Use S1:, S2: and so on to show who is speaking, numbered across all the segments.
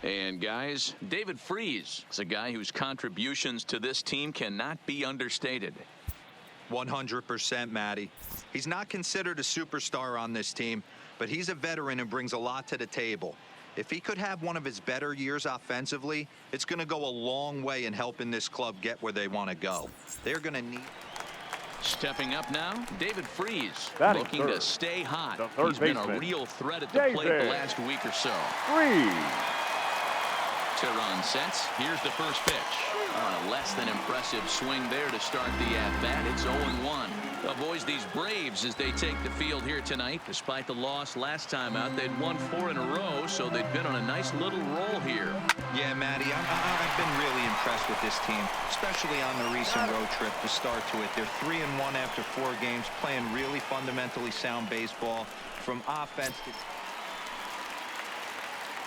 S1: And guys, David Freese is a guy whose contributions to this team cannot be understated.
S2: 100%, Matty. He's not considered a superstar on this team, but he's a veteran and brings a lot to the table. If he could have one of his better years offensively, it's going to go a long way in helping this club get where they want to go. They're going to need...
S1: Stepping up now, David Freese,
S3: Batting
S1: looking
S3: third.
S1: to stay hot.
S3: He's
S1: been a real threat at the plate the last week or so. Tehran sets. Here's the first pitch. On a less than impressive swing there to start the at-bat. It's 0-1. Avoids these Braves as they take the field here tonight. Despite the loss last time out, they'd won 4 in a row, so they've been on a nice little roll here.
S2: Yeah, Matty, I've been really impressed with this team, especially on the recent road trip to start to it. They're 3-1 after 4 games, playing really fundamentally sound baseball from offense to...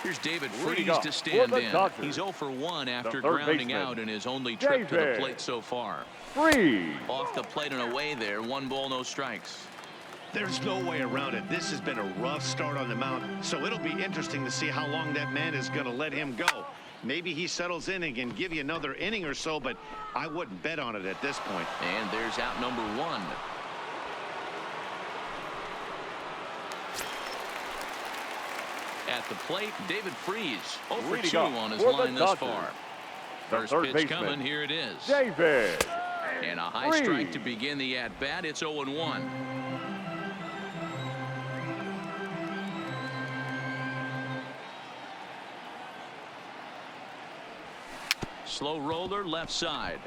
S1: Here's David Freese to stand in. He's 0 for 1 after grounding out in his only trip to the plate so far. Off the plate and away there. 1 ball, no strikes.
S4: There's no way around it. This has been a rough start on the mound, so it'll be interesting to see how long that man is going to let him go. Maybe he settles in and can give you another inning or so, but I wouldn't bet on it at this point.
S1: And there's out number 1. At the plate, David Freese. 0 for 2 on his line thus far. First pitch coming. Here it is.
S3: David.
S1: And a high strike to begin the at-bat. It's 0-1. Slow roller left side.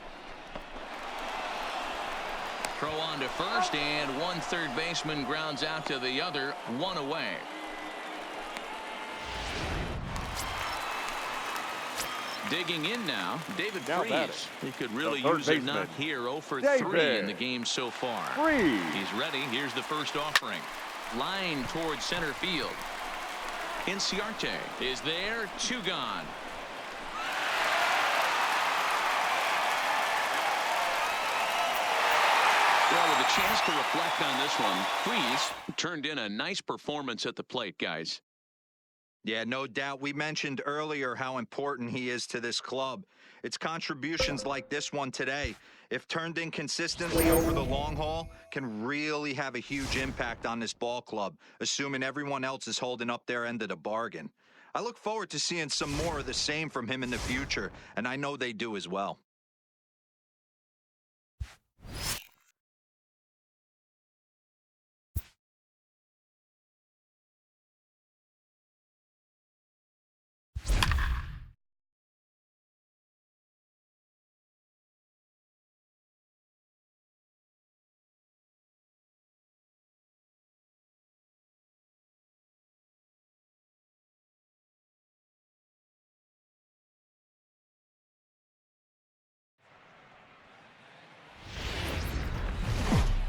S1: Throw on to first, and 1 third baseman grounds out to the other. 1 away. Digging in now, David Freese. He could really use a knock here. 0 for 3 in the game so far. He's ready. Here's the first offering. Line towards center field. Inciarte is there. 2 gone. Well, with a chance to reflect on this one, Freese turned in a nice performance at the plate, guys.
S2: Yeah, no doubt. We mentioned earlier how important he is to this club. It's contributions like this one today, if turned in consistently over the long haul, can really have a huge impact on this ball club, assuming everyone else is holding up their end of the bargain. I look forward to seeing some more of the same from him in the future, and I know they do as well.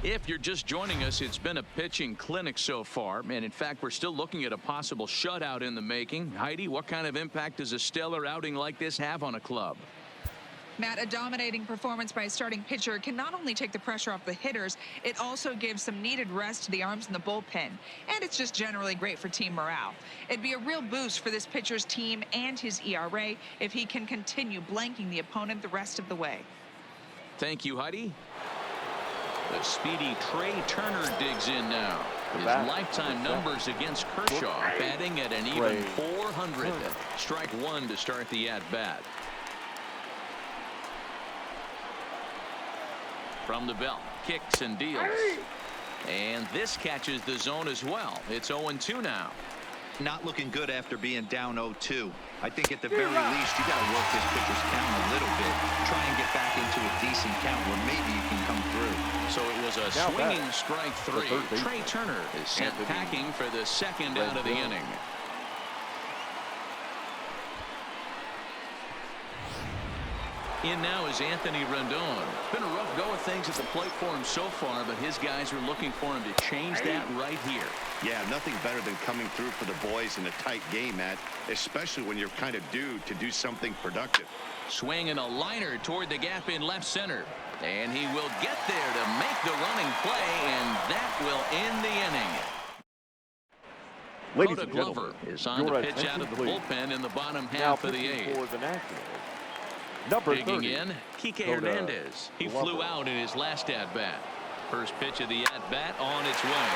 S1: If you're just joining us, it's been a pitching clinic so far, and in fact we're still looking at a possible shutout in the making. Heidi, what kind of impact does a stellar outing like this have on a club?
S5: Matt, a dominating performance by a starting pitcher can not only take the pressure off the hitters, it also gives some needed rest to the arms in the bullpen. And it's just generally great for team morale. It'd be a real boost for this pitcher's team and his ERA if he can continue blanking the opponent the rest of the way.
S1: Thank you, Heidi. The speedy Trey Turner digs in now. His lifetime numbers against Kershaw, batting at an even 400. Strike 1 to start the at-bat. From the belt, kicks and deals. And this catches the zone as well. It's 0-2 now.
S2: Not looking good after being down 0-2. I think at the very least you got to work this pitcher's count a little bit. Try and get back into a decent count where maybe you can come through.
S1: So it was a swinging strike 3. Trey Turner is sent packing for the second out of the inning. In now is Anthony Rendon. Been a rough go of things at the plate for him so far, but his guys are looking for him to change that right here.
S4: Yeah, nothing better than coming through for the boys in a tight game, Matt, especially when you're kind of due to do something productive.
S1: Swinging a liner toward the gap in left center. And he will get there to make the running play, and that will end the inning.
S3: Ladies
S1: Coda
S3: and
S1: Glover
S3: gentlemen,
S1: is on
S3: your
S1: to pitch out of the
S3: attention, please.
S1: bullpen in the bottom
S3: Now
S1: half of the
S3: pitching
S1: eighth.
S3: for the Nationals, number
S1: Digging
S3: 30,
S1: in, Kike
S3: Coda
S1: Hernandez. He flew
S3: Glover.
S1: out in his last at-bat. First pitch of the at-bat on its way.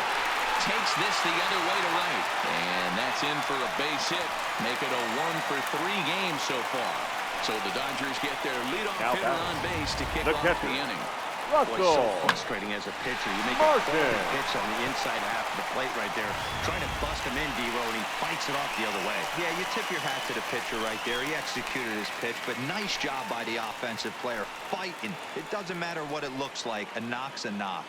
S1: Takes this the other way to right. And that's in for a base hit. Make it a 1-for-3 game so far. So the Dodgers get their leadoff
S3: Now
S1: hitter
S3: batting,
S1: on base to kick
S3: the
S1: off
S3: catcher,
S1: the inning.
S4: Boy, it's so
S3: Russell
S4: frustrating as a pitcher. You make a
S3: Martin.
S4: perfect pitch on the inside half of the plate right there. Trying to bust him in, D-Row, and he fights it off the other way.
S2: Yeah, you tip your hat to the pitcher right there. He executed his pitch, but nice job by the offensive player. Fighting. It doesn't matter what it looks like. A knock's a knock.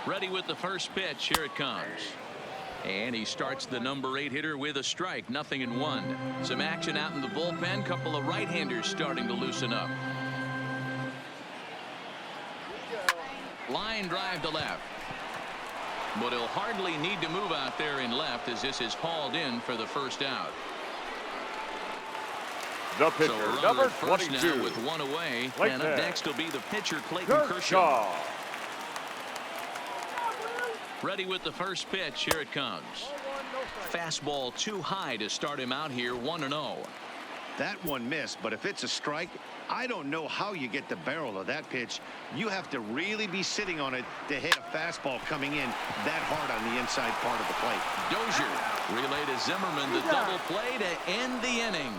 S1: Ready with the first pitch. Here it comes. And he starts the number 8 hitter with a strike. 0-1. Some action out in the bullpen. Couple of right-handers starting to loosen up. Line drive to left. But he'll hardly need to move out there in left as this is hauled in for the first out.
S3: The pitcher,
S1: So a runner
S3: number
S1: at first
S3: 22,
S1: now with one away.
S3: Right
S1: And up
S3: there.
S1: next will be the pitcher, Clayton Kershaw.
S3: Kershaw.
S1: Ready with the first pitch. Here it comes. Fastball too high to start him out here. 1-0.
S4: That one missed, but if it's a strike, I don't know how you get the barrel of that pitch. You have to really be sitting on it to hit a fastball coming in that hard on the inside part of the plate.
S1: Dozier relay to Zimmerman. The double play to end the inning.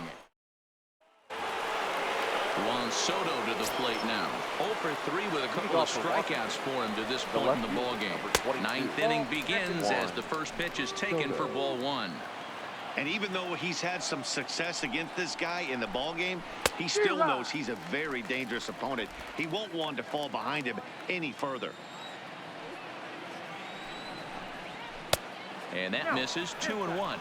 S1: Juan Soto to the plate now. 0-for-3 with a couple of strikeouts for him to this point in the ballgame. Ninth inning begins as the first pitch is taken for ball 1.
S4: And even though he's had some success against this guy in the ballgame, he still knows he's a very dangerous opponent. He won't want to fall behind him any further.
S1: And that misses. 2-1.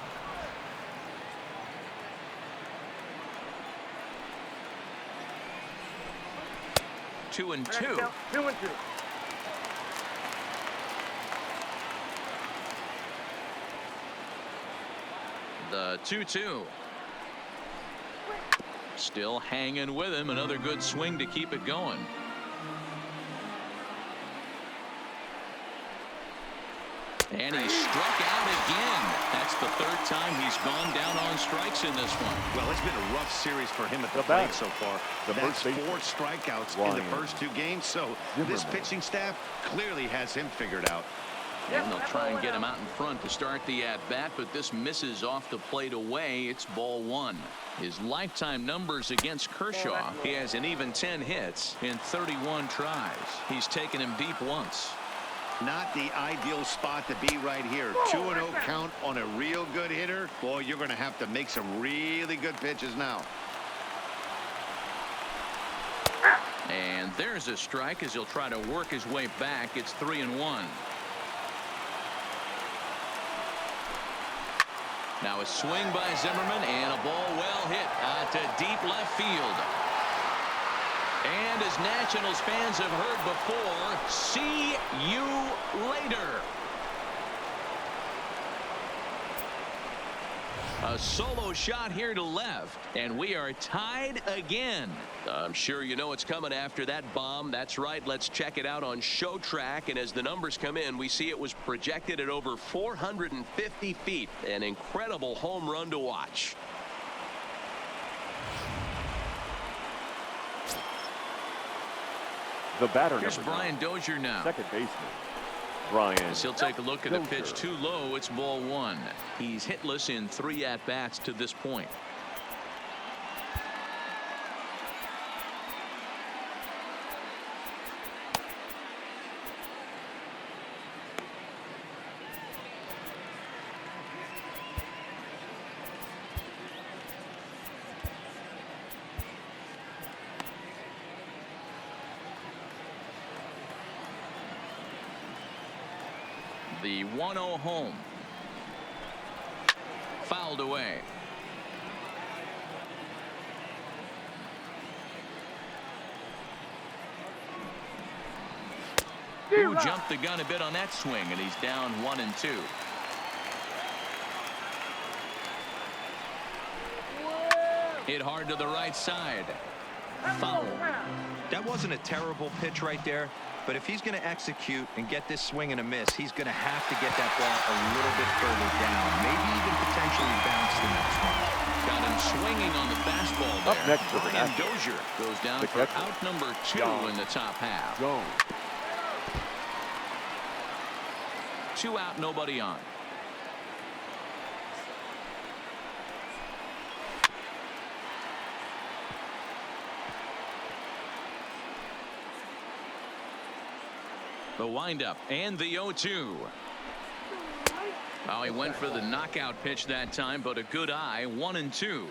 S1: Two and two. The 2-2. Still hanging with him. Another good swing to keep it going. And he struck out again. That's the third time he's gone down on strikes in this one.
S4: Well, it's been a rough series for him at the
S3: The
S4: plate
S3: batter,
S4: so far.
S3: the
S4: That's
S3: first
S4: 4
S3: baseman,
S4: strikeouts in the
S3: Ryan
S4: first 2 games, so this
S3: Zimmerman.
S4: pitching staff clearly has him figured out.
S1: And they'll try and get him out in front to start the at-bat, but this misses off the plate away. It's ball 1. His lifetime numbers against Kershaw. He has an even 10 hits in 31 tries. He's taken him deep once.
S4: Not the ideal spot to be right here. 2-0 count on a real good hitter. Boy, you're going to have to make some really good pitches now.
S1: And there's a strike as he'll try to work his way back. It's 3-1. Now a swing by Zimmerman and a ball well hit out to deep left field. And as Nationals fans have heard before, see you later. A solo shot here to left, and we are tied again. I'm sure you know what's coming after that bomb. That's right. Let's check it out on Show Track. And as the numbers come in, we see it was projected at over 450 feet. An incredible home run to watch.
S3: The batter,
S1: Here's
S3: number
S1: Brian
S3: 9,
S1: Dozier now.
S3: second baseman, Brian.
S1: As he'll take a look at the pitch
S3: Dozier.
S1: too low. It's ball 1. He's hitless in 3 at-bats to this point. The 1-0 home. Fouled away. Who jumped the gun a bit on that swing, and he's down 1-2. Hit hard to the right side. Foul.
S2: That wasn't a terrible pitch right there, but if he's going to execute and get this swing and a miss, he's going to have to get that ball a little bit further down, maybe even potentially bounce the next one.
S1: Got him swinging on the fastball there.
S3: Up next for the
S1: Brian
S3: Nationals,
S1: Dozier goes down
S3: the
S1: for
S3: catcher,
S1: out number 2
S3: John
S1: in the top half.
S3: Jones.
S1: 2 out, nobody on. The windup and the 0-2. Oh, he went for the knockout pitch that time, but a good eye. 1-2.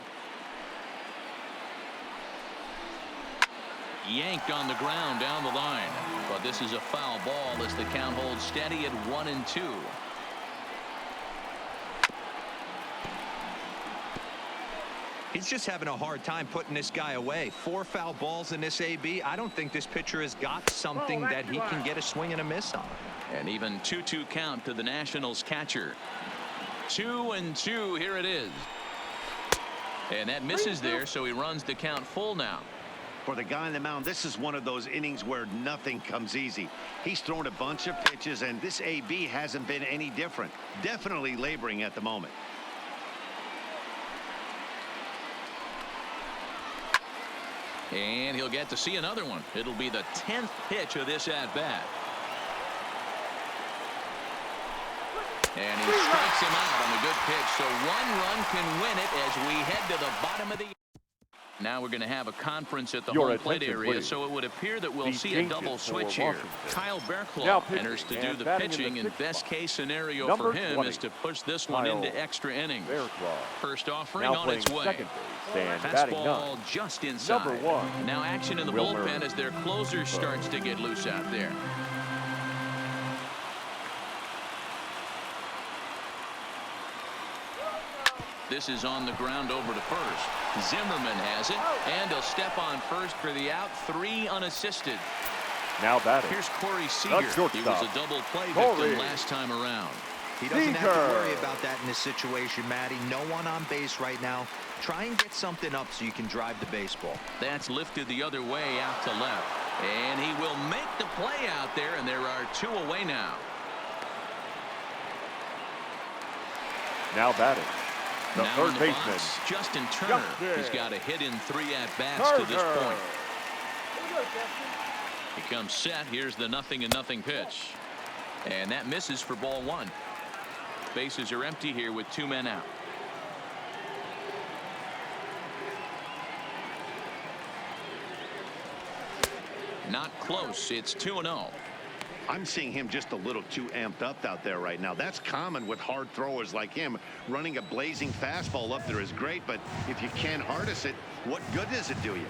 S1: Yanked on the ground down the line, but this is a foul ball as the count holds steady at 1-2.
S2: He's just having a hard time putting this guy away. 4 foul balls in this AB. I don't think this pitcher has got something that he can get a swing and a miss on.
S1: And even 2-2 count to the Nationals catcher. 2-2. Here it is. And that misses there, so he runs the count full now.
S4: For the guy on the mound, this is one of those innings where nothing comes easy. He's thrown a bunch of pitches, and this AB hasn't been any different. Definitely laboring at the moment.
S1: And he'll get to see another one. It'll be the 10th pitch of this at-bat. And he strikes him out on a good pitch, so 1 run can win it as we head to the bottom of the. Now we're going to have a conference at the home plate area,
S3: please.
S1: so it would appear that we'll
S3: The
S1: see a
S3: changes
S1: double
S3: for
S1: switch here.
S3: Washington.
S1: Kyle
S3: Now
S1: Bearclaw
S3: pitching
S1: enters to do
S3: and
S1: the
S3: batting in
S1: pitching,
S3: the
S1: and
S3: sixth
S1: best
S3: spot.
S1: case scenario
S3: Number
S1: for him
S3: 20,
S1: is to push this one
S3: Kyle
S1: into extra innings.
S3: Bearclaw.
S1: First offering
S3: Now
S1: on
S3: playing
S1: its way.
S3: second base and batting
S1: Fastball
S3: 9.
S1: just inside.
S3: Number 1,
S1: Now action in the
S3: Wilmer
S1: bullpen as their closer starts to get loose out there. This is on the ground over to first. Zimmerman has it, and he'll step on first for the out. 3 unassisted.
S3: Now batting.
S1: Here's Corey Seager.
S3: shortstop,
S1: He was a double play
S3: Corey.
S1: victim last time around.
S2: He doesn't have to
S3: Seager.
S2: worry about that in this situation, Matty. No one on base right now. Try and get something up so you can drive the baseball.
S1: That's lifted the other way out to left. And he will make the play out there, and there are 2 away now.
S3: Now batting. The
S1: Now
S3: third
S1: in the
S3: baseman.
S1: box, Justin Turner.
S3: Justin.
S1: He's got a hit in 3 at-bats to this
S3: Turner.
S1: point. He comes set. Here's the 0-0 pitch. And that misses for ball 1. Bases are empty here with 2 men out. Not close. It's 2-0.
S4: I'm seeing him just a little too amped up out there right now. That's common with hard throwers like him. Running a blazing fastball up there is great, but if you can't harness it, what good does it do you?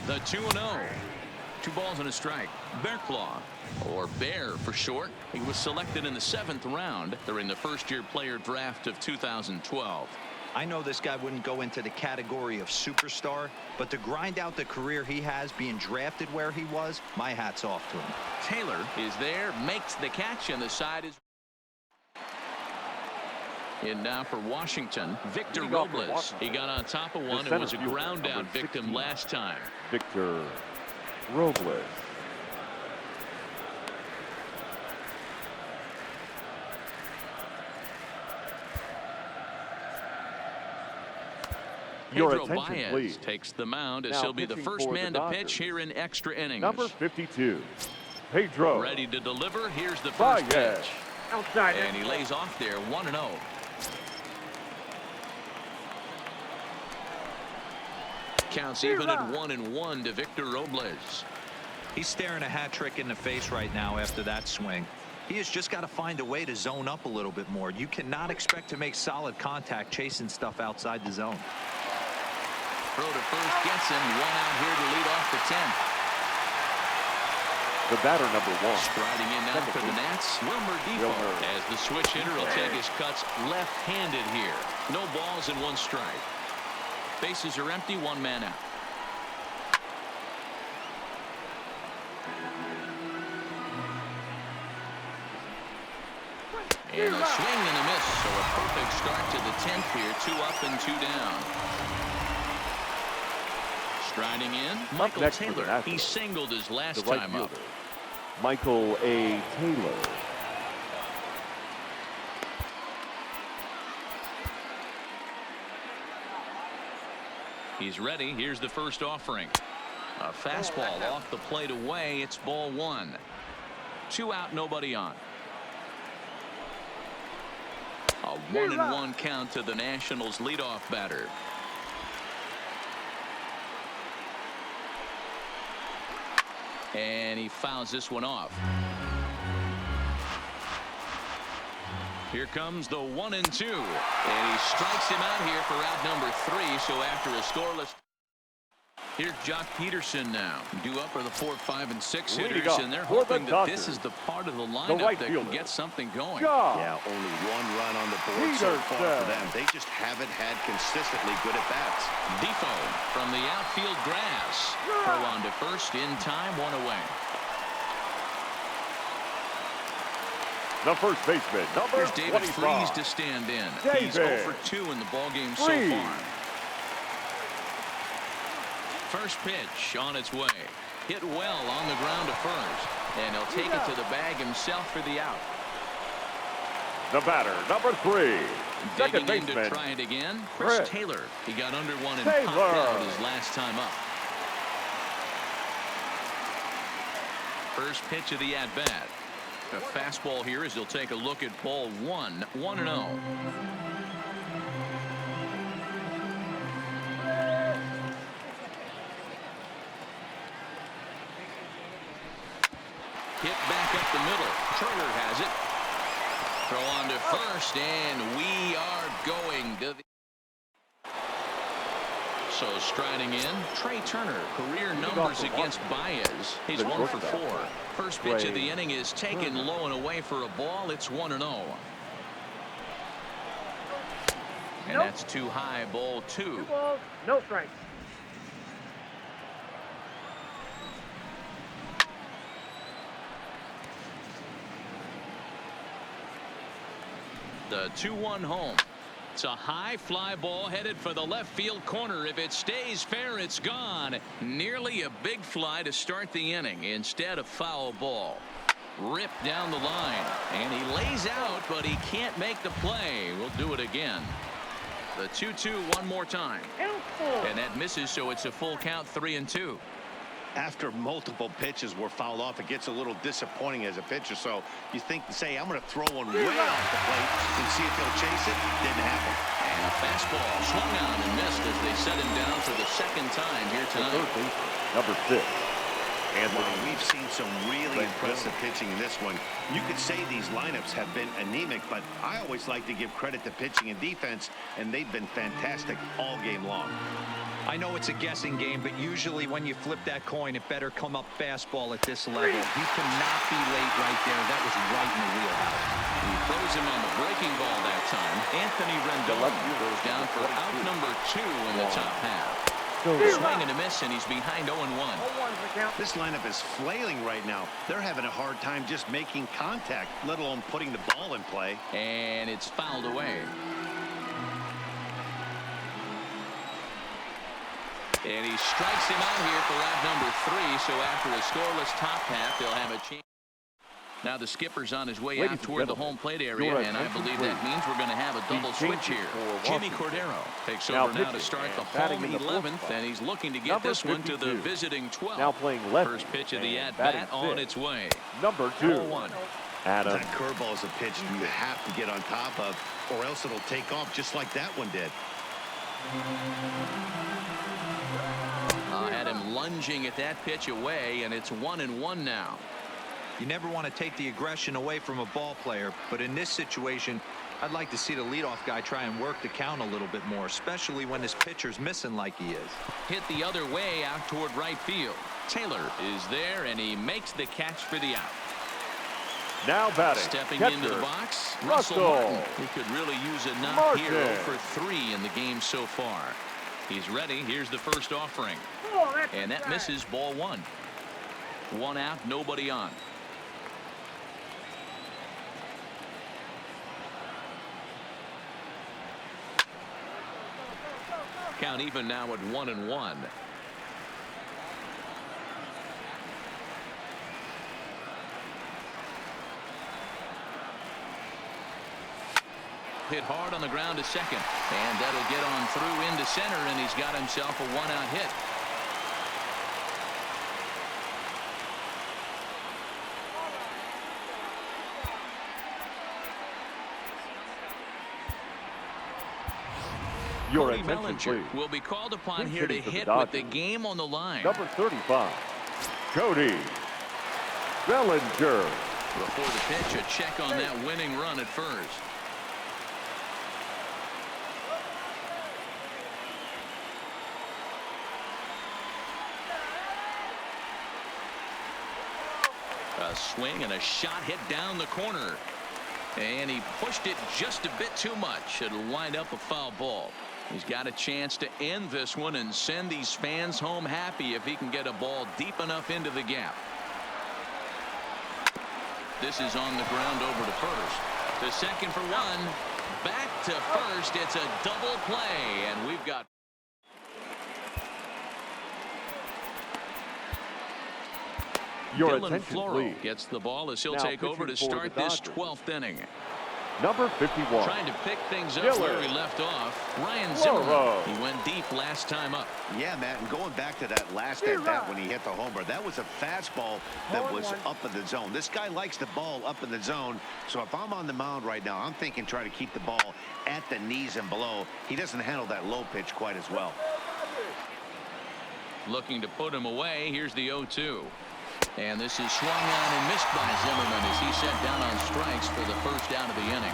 S1: The 2-0. 2 balls and a strike. Bearclaw, or Bear for short. He was selected in the 7th round during the first-year player draft of 2012.
S2: I know this guy wouldn't go into the category of superstar, but to grind out the career he has being drafted where he was, my hat's off to him.
S1: Taylor is there, makes the catch, and the side is in now for Washington. Victor
S3: Leading off for
S1: Robles.
S3: Washington.
S1: He got on top of
S3: The
S1: one and
S3: center
S1: was a
S3: fielder,
S1: ground out
S3: number
S1: victim
S3: 16.
S1: last time.
S3: Victor Robles. Your
S1: Pedro
S3: attention,
S1: Baez
S3: please.
S1: takes the mound as
S3: Now
S1: he'll be the
S3: pitching
S1: first
S3: for the
S1: man to
S3: Dodgers.
S1: pitch here in extra innings.
S3: Number 52, Pedro.
S1: Ready to deliver. Here's the first
S3: Baez.
S1: pitch.
S3: Outside.
S1: And he lays off there 1-0. Counts even at 1-1 to Victor Robles.
S2: He's staring a hat trick in the face right now after that swing. He has just got to find a way to zone up a little bit more. You cannot expect to make solid contact chasing stuff outside the zone.
S1: Throw to first gets him. 1 out here to lead off the 10th.
S3: The batter, number 1.
S1: Striding in now for the Nats, Wilmer Defoe.
S3: Wilmer.
S1: As the switch hitter will take his cuts left-handed here. No balls and 1 strike. Bases are empty, 1 man out. And a swing and a miss, so a perfect start to the 10th here. 2 up and 2 down. Striding in,
S3: Up
S1: Michael
S3: next for the
S1: Taylor. He
S3: Nationals,
S1: singled his
S3: the
S1: last
S3: right
S1: time up.
S3: fielder, Michael A. Taylor.
S1: He's ready. Here's the first offering. A fastball off the plate away. It's ball one. 2 out, nobody on. A 1-1 count to the Nationals leadoff batter. And he fouls this one off. Here comes the 1-2. And he strikes him out here for out number 3. So after a scoreless. Here's Jock Peterson now. Due up for the 4, 5, and 6 hitters. And they're hoping that this is the part of the lineup that can get something going.
S4: Yeah, only 1 run on the board so far for them. They just haven't had consistently good at-bats.
S1: Defoe from the outfield grass. Throw on to first in time, 1 away.
S3: The first baseman, number
S1: Here's David
S3: 25.
S1: Freese to stand in. He's 0 for 2 in the ballgame so far. First pitch on its way. Hit well on the ground to first. And he'll take it to the bag himself for the out.
S3: The batter, number 3. Second
S1: Digging in
S3: baseman,
S1: to try it again. Chris
S3: Chris
S1: Taylor. He got under one and
S3: Taylor.
S1: popped out his last time up. First pitch of the at-bat. A fastball here as he'll take a look at ball 1. 1-0. Hit back up the middle. Turner has it. Throw on to first, and we are going to the. So striding in, Trey Turner. Career numbers against Baez. He's 1 for 4. First pitch of the inning is taken low and away for a ball. It's 1-0. And that's too high, ball 2.
S6: 2 balls, no strikes.
S1: The 2-1 home. It's a high fly ball headed for the left field corner. If it stays fair, it's gone. Nearly a big fly to start the inning. Instead, a foul ball. Ripped down the line. And he lays out, but he can't make the play. We'll do it again. The 2-2 one more time. And that misses, so it's a full count, 3-2.
S4: After multiple pitches were fouled off, it gets a little disappointing as a pitcher. So you think, say, I'm going to throw one way off the plate and see if he'll chase it. Didn't happen.
S1: And a fastball swung on and missed as they set him down for the second time here tonight.
S3: Number 6.
S4: And we've seen some really impressive pitching in this one. You could say these lineups have been anemic, but I always like to give credit to pitching and defense, and they've been fantastic all game long.
S2: I know it's a guessing game, but usually when you flip that coin, it better come up fastball at this level. He cannot be late right there. That was right in the wheelhouse.
S1: He throws him on the breaking ball that time. Anthony Rendon goes down for out number 2 in the top half. Swing and a miss, and he's behind 0-1.
S4: This lineup is flailing right now. They're having a hard time just making contact, let alone putting the ball in play.
S1: And it's fouled away. And he strikes him out here for out number 3. So after a scoreless top half, they'll have a chance. Now the skipper's on his way out toward the home plate area, and I believe that means we're going to have a double switch here. Jimmy Cordero takes over now to start the home 11th, and he's looking to get this one to the visiting 12th.
S3: Now playing left.
S1: First pitch of the at-bat on its way.
S3: Number 2.
S1: 0-1.
S4: That curveball is a pitch you have to get on top of, or else it'll take off just like that one did.
S1: Had him lunging at that pitch away, and it's 1-1 now.
S2: You never want to take the aggression away from a ball player, but in this situation, I'd like to see the leadoff guy try and work the count a little bit more, especially when his pitcher's missing like he is.
S1: Hit the other way out toward right field. Taylor is there, and he makes the catch for the out.
S3: Now batting.
S1: Stepping
S3: catcher,
S1: into the box,
S3: Russell
S1: Martin. He could really use a knock here. 0 for 3 in the game so far. He's ready. Here's the first offering. And that misses, ball 1. 1 out, nobody on. Count even now at 1-1. hit hard on the ground to second. And that'll get on through into center, and he's got himself a one-out hit.
S3: Your
S1: Cody
S3: attention,
S1: Bellinger
S3: please.
S1: will be called upon
S3: He's
S1: here to
S3: hitting for the
S1: hit with the
S3: Dodgers.
S1: game on the line.
S3: Number 35, Cody Bellinger.
S1: Before the pitch, a check on that winning run at first. A swing and a shot hit down the corner. And he pushed it just a bit too much. It'll wind up a foul ball. He's got a chance to end this one and send these fans home happy if he can get a ball deep enough into the gap. This is on the ground over to first. To second for one. Back to first. It's a double play, and we've got
S3: Your
S1: Dylan
S3: attention,
S1: Floro
S3: please.
S1: gets the ball as he'll
S3: Now
S1: take over to
S3: pitching for
S1: start
S3: the
S1: this
S3: Dodgers.
S1: 12th inning.
S3: Number 51.
S1: Trying to pick things up
S3: Dylan
S1: where he left off. Ryan
S3: Floro.
S1: Zimmerman. He went deep last time up.
S4: Yeah, Matt, and going back to that last at bat when he hit the homer, that was a fastball that was up in the zone. This guy likes the ball up in the zone, so if I'm on the mound right now, I'm thinking try to keep the ball at the knees and below. He doesn't handle that low pitch quite as well.
S1: Looking to put him away. Here's the 0-2. And this is swung on and missed by Zimmerman as he set down on strikes for the first out of the inning.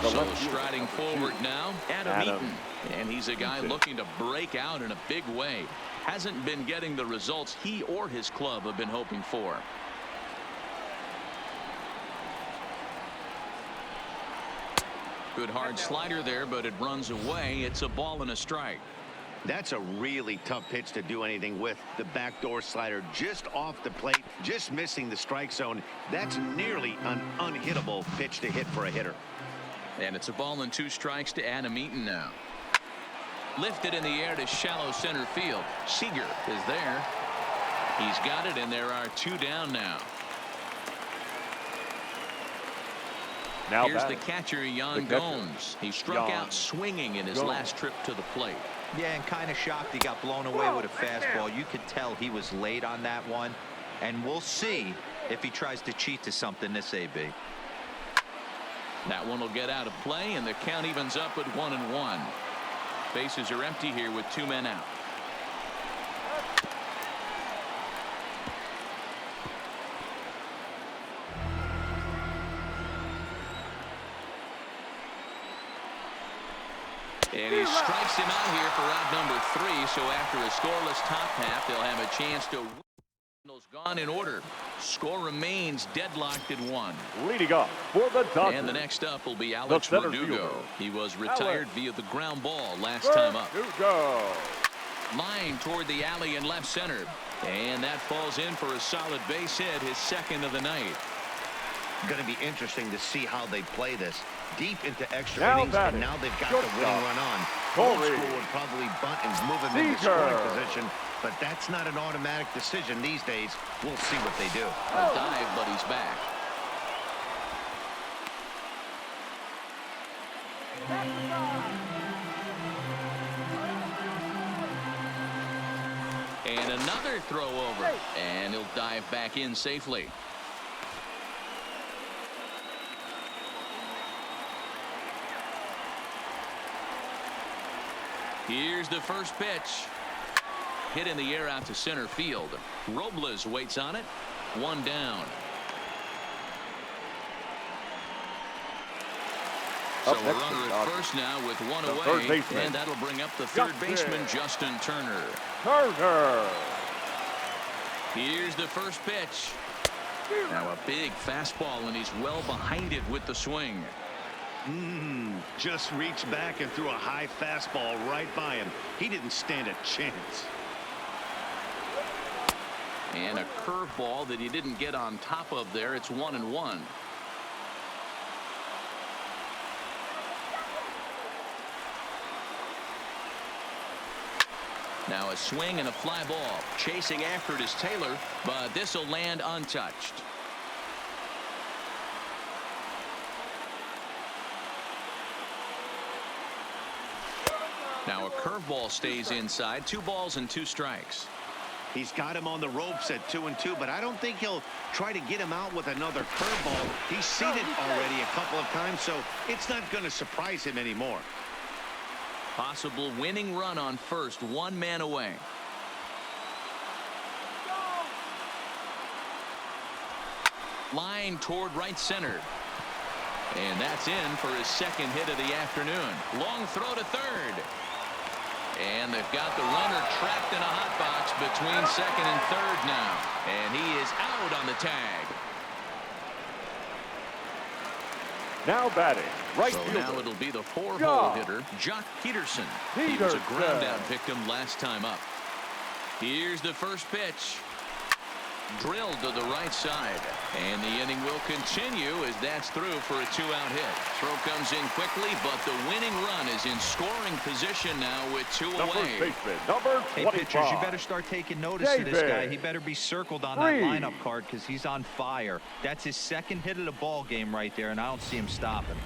S3: The
S1: So
S3: left fielder,
S1: striding
S3: number
S1: forward
S3: 2.
S1: now, Adam Eaton. And he's a guy looking to break out in a big way. Hasn't been getting the results he or his club have been hoping for. Good hard slider there, but it runs away. It's a ball and a strike.
S4: That's a really tough pitch to do anything with. The backdoor slider just off the plate, just missing the strike zone. That's nearly an unhittable pitch to hit for a hitter.
S1: And it's a ball and 2 strikes to Adam Eaton now. Lifted in the air to shallow center field. Seager is there. He's got it, and there are 2 down now.
S3: Now
S1: Here's the
S3: batting.
S1: catcher,
S3: The
S1: Jan
S3: catcher,
S1: Gomes. He struck
S3: Jan
S1: out swinging in his
S3: Gomes.
S1: last trip to the plate.
S2: Yeah, and kind of shocked he got blown away with a fastball. You could tell he was late on that one. And we'll see if he tries to cheat to something this AB.
S1: That one will get out of play, and the count evens up at 1-1. Bases are empty here with 2 men out. And he strikes him out here for out number 3. So after a scoreless top half, they'll have a chance to win. Gone in order. Score remains deadlocked at 1.
S3: Leading up for the Dodgers.
S1: And the next up will be Alex
S3: center
S1: Verdugo.
S3: fielder.
S1: He was retired
S3: Alex
S1: via the ground ball last time up.
S3: Verdugo.
S1: Line toward the alley in left center. And that falls in for a solid base hit, his second of the night.
S4: Going to be interesting to see how they play this. Deep into extra
S3: Now
S4: innings,
S3: batting.
S4: and now they've got
S3: Shortstop.
S4: the winning run on.
S3: Corey.
S4: Old school would probably bunt and move him into
S3: Seager.
S4: scoring position, but that's not an automatic decision these days. We'll see what they do.
S1: A dive, but he's back. And another throw over. And he'll dive back in safely. Here's the first pitch. Hit in the air out to center field. Robles waits on it. 1 down. So
S3: Up
S1: we're
S3: next
S1: runner
S3: is
S1: at first now with 1
S3: the
S1: away.
S3: third baseman.
S1: And that'll bring up the third
S3: Justin.
S1: baseman, Justin Turner.
S3: Turner.
S1: Here's the first pitch. Now a big fastball, and he's well behind it with the swing.
S4: Just reached back and threw a high fastball right by him. He didn't stand a chance.
S1: And a curveball that he didn't get on top of there. It's 1-1. Now a swing and a fly ball. Chasing after it is Taylor, but this will land untouched. Now a curveball stays inside. 2 balls and 2 strikes.
S4: He's got him on the ropes at 2-2, but I don't think he'll try to get him out with another curveball. He's seen it already a couple of times, so it's not going to surprise him anymore.
S1: Possible winning run on first, 1 man away. Line toward right center. And that's in for his 2nd hit of the afternoon. Long throw to third. And they've got the runner trapped in a hot box between 2nd and 3rd now. And he is out on the tag.
S3: Now batting, right
S1: so
S3: fielder.
S1: now it'll be the 4-hole hitter, Jock Peterson. He was a ground-out victim last time up. Here's the first pitch. Drilled to the right side. And the inning will continue as that's through for a 2-out hit. Throw comes in quickly, but the winning run is in scoring position now with 2 away.
S3: Baseman, number 25.
S2: Hey, pitchers, you better start taking notice of this guy. He better be circled on that lineup card because he's on fire. That's his 2nd hit of the ball game right there, and I don't see him stopping.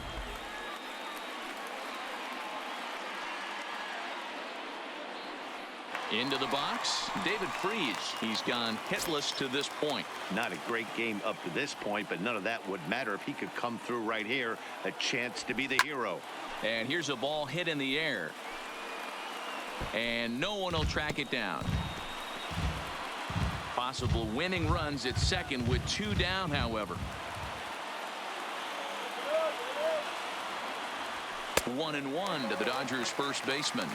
S1: Into the box, David Freese. He's gone hitless to this point.
S4: Not a great game up to this point, but none of that would matter if he could come through right here. A chance to be the hero.
S1: And here's a ball hit in the air. And no one will track it down. Possible winning runs at 2nd with 2 down, however. 1-1 to the Dodgers first baseman.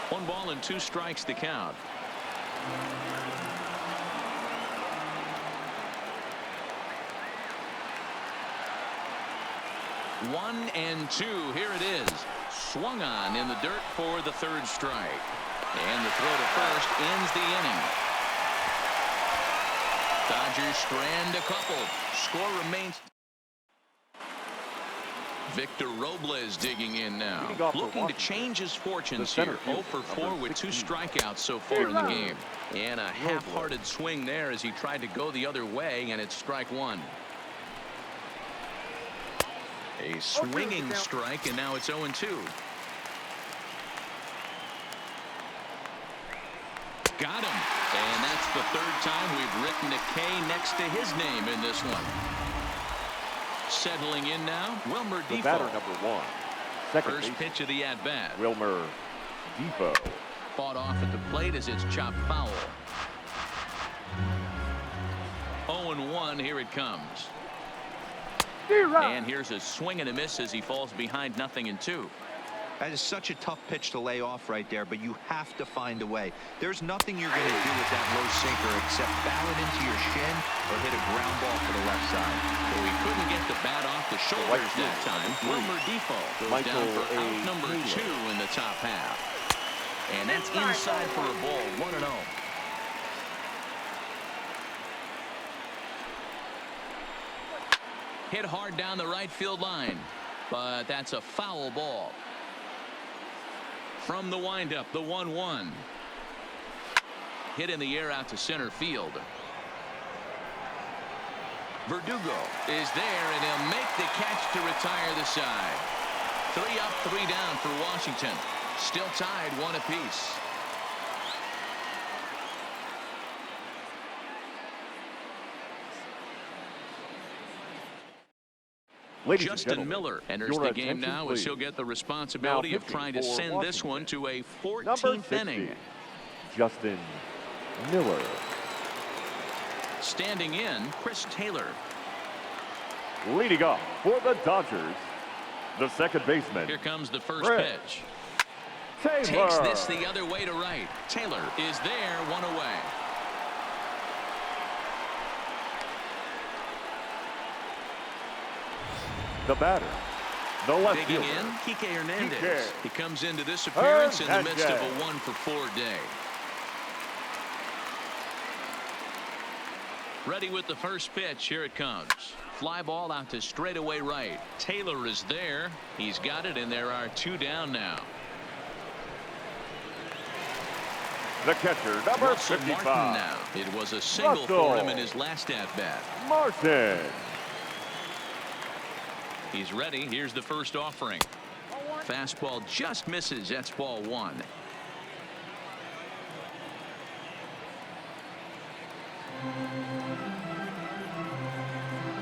S1: One ball and 2 strikes to count. One and 2. Here it is. Swung on in the dirt for the 3rd strike. And the throw to first ends the inning. Dodgers strand a couple. Score remains. Victor Robles digging in now, looking to change his fortunes here. 0 for 4 with 2 strikeouts so far in the game. And a half-hearted swing there as he tried to go the other way, and it's strike 1. A swinging strike, and now it's 0-2. Got him. And that's the 3rd time we've written a K next to his name in this one. Settling in now, Wilmer Defoe.
S3: Batter number 1.
S1: First pitch of the at-bat.
S3: Wilmer Defoe.
S1: Fought off at the plate as it's chopped foul. 0-1, here it comes. And here's a swing and a miss as he falls behind 0-2.
S2: That is such a tough pitch to lay off right there, but you have to find a way. There's nothing you're going to do with that low sinker except foul it into your shin or hit a ground ball to the left side.
S1: So he couldn't get the bat off the shoulders that time. Wilmer Defoe goes down for out number 2 in the top half. And that's inside for a ball, 1-0. Hit hard down the right field line, but that's a foul ball. From the windup, the 1-1. Hit in the air out to center field. Verdugo is there, and he'll make the catch to retire the side. 3 up, 3 down for Washington. Still tied 1 apiece. Justin Miller enters the game now as he'll get the responsibility of trying to send this one to a 14th inning.
S3: Justin Miller.
S1: Standing in, Chris Taylor.
S3: Leading off for the Dodgers, the 2nd baseman.
S1: Here comes the first pitch.
S3: Taylor.
S1: Takes this the other way to right. Taylor is there, 1 away.
S3: The batter, the left
S1: Digging
S3: fielder.
S1: in, Kike Hernandez. He comes into this appearance in the midst of a 1-for-4 day. Ready with the first pitch. Here it comes. Fly ball out to straightaway right. Taylor is there. He's got it, and there are 2 down now.
S3: The catcher, number
S1: Russell
S3: 55.
S1: Martin now. It was a single for him in his last at-bat.
S3: Martin.
S1: He's ready. Here's the first offering. Fastball just misses. That's ball one.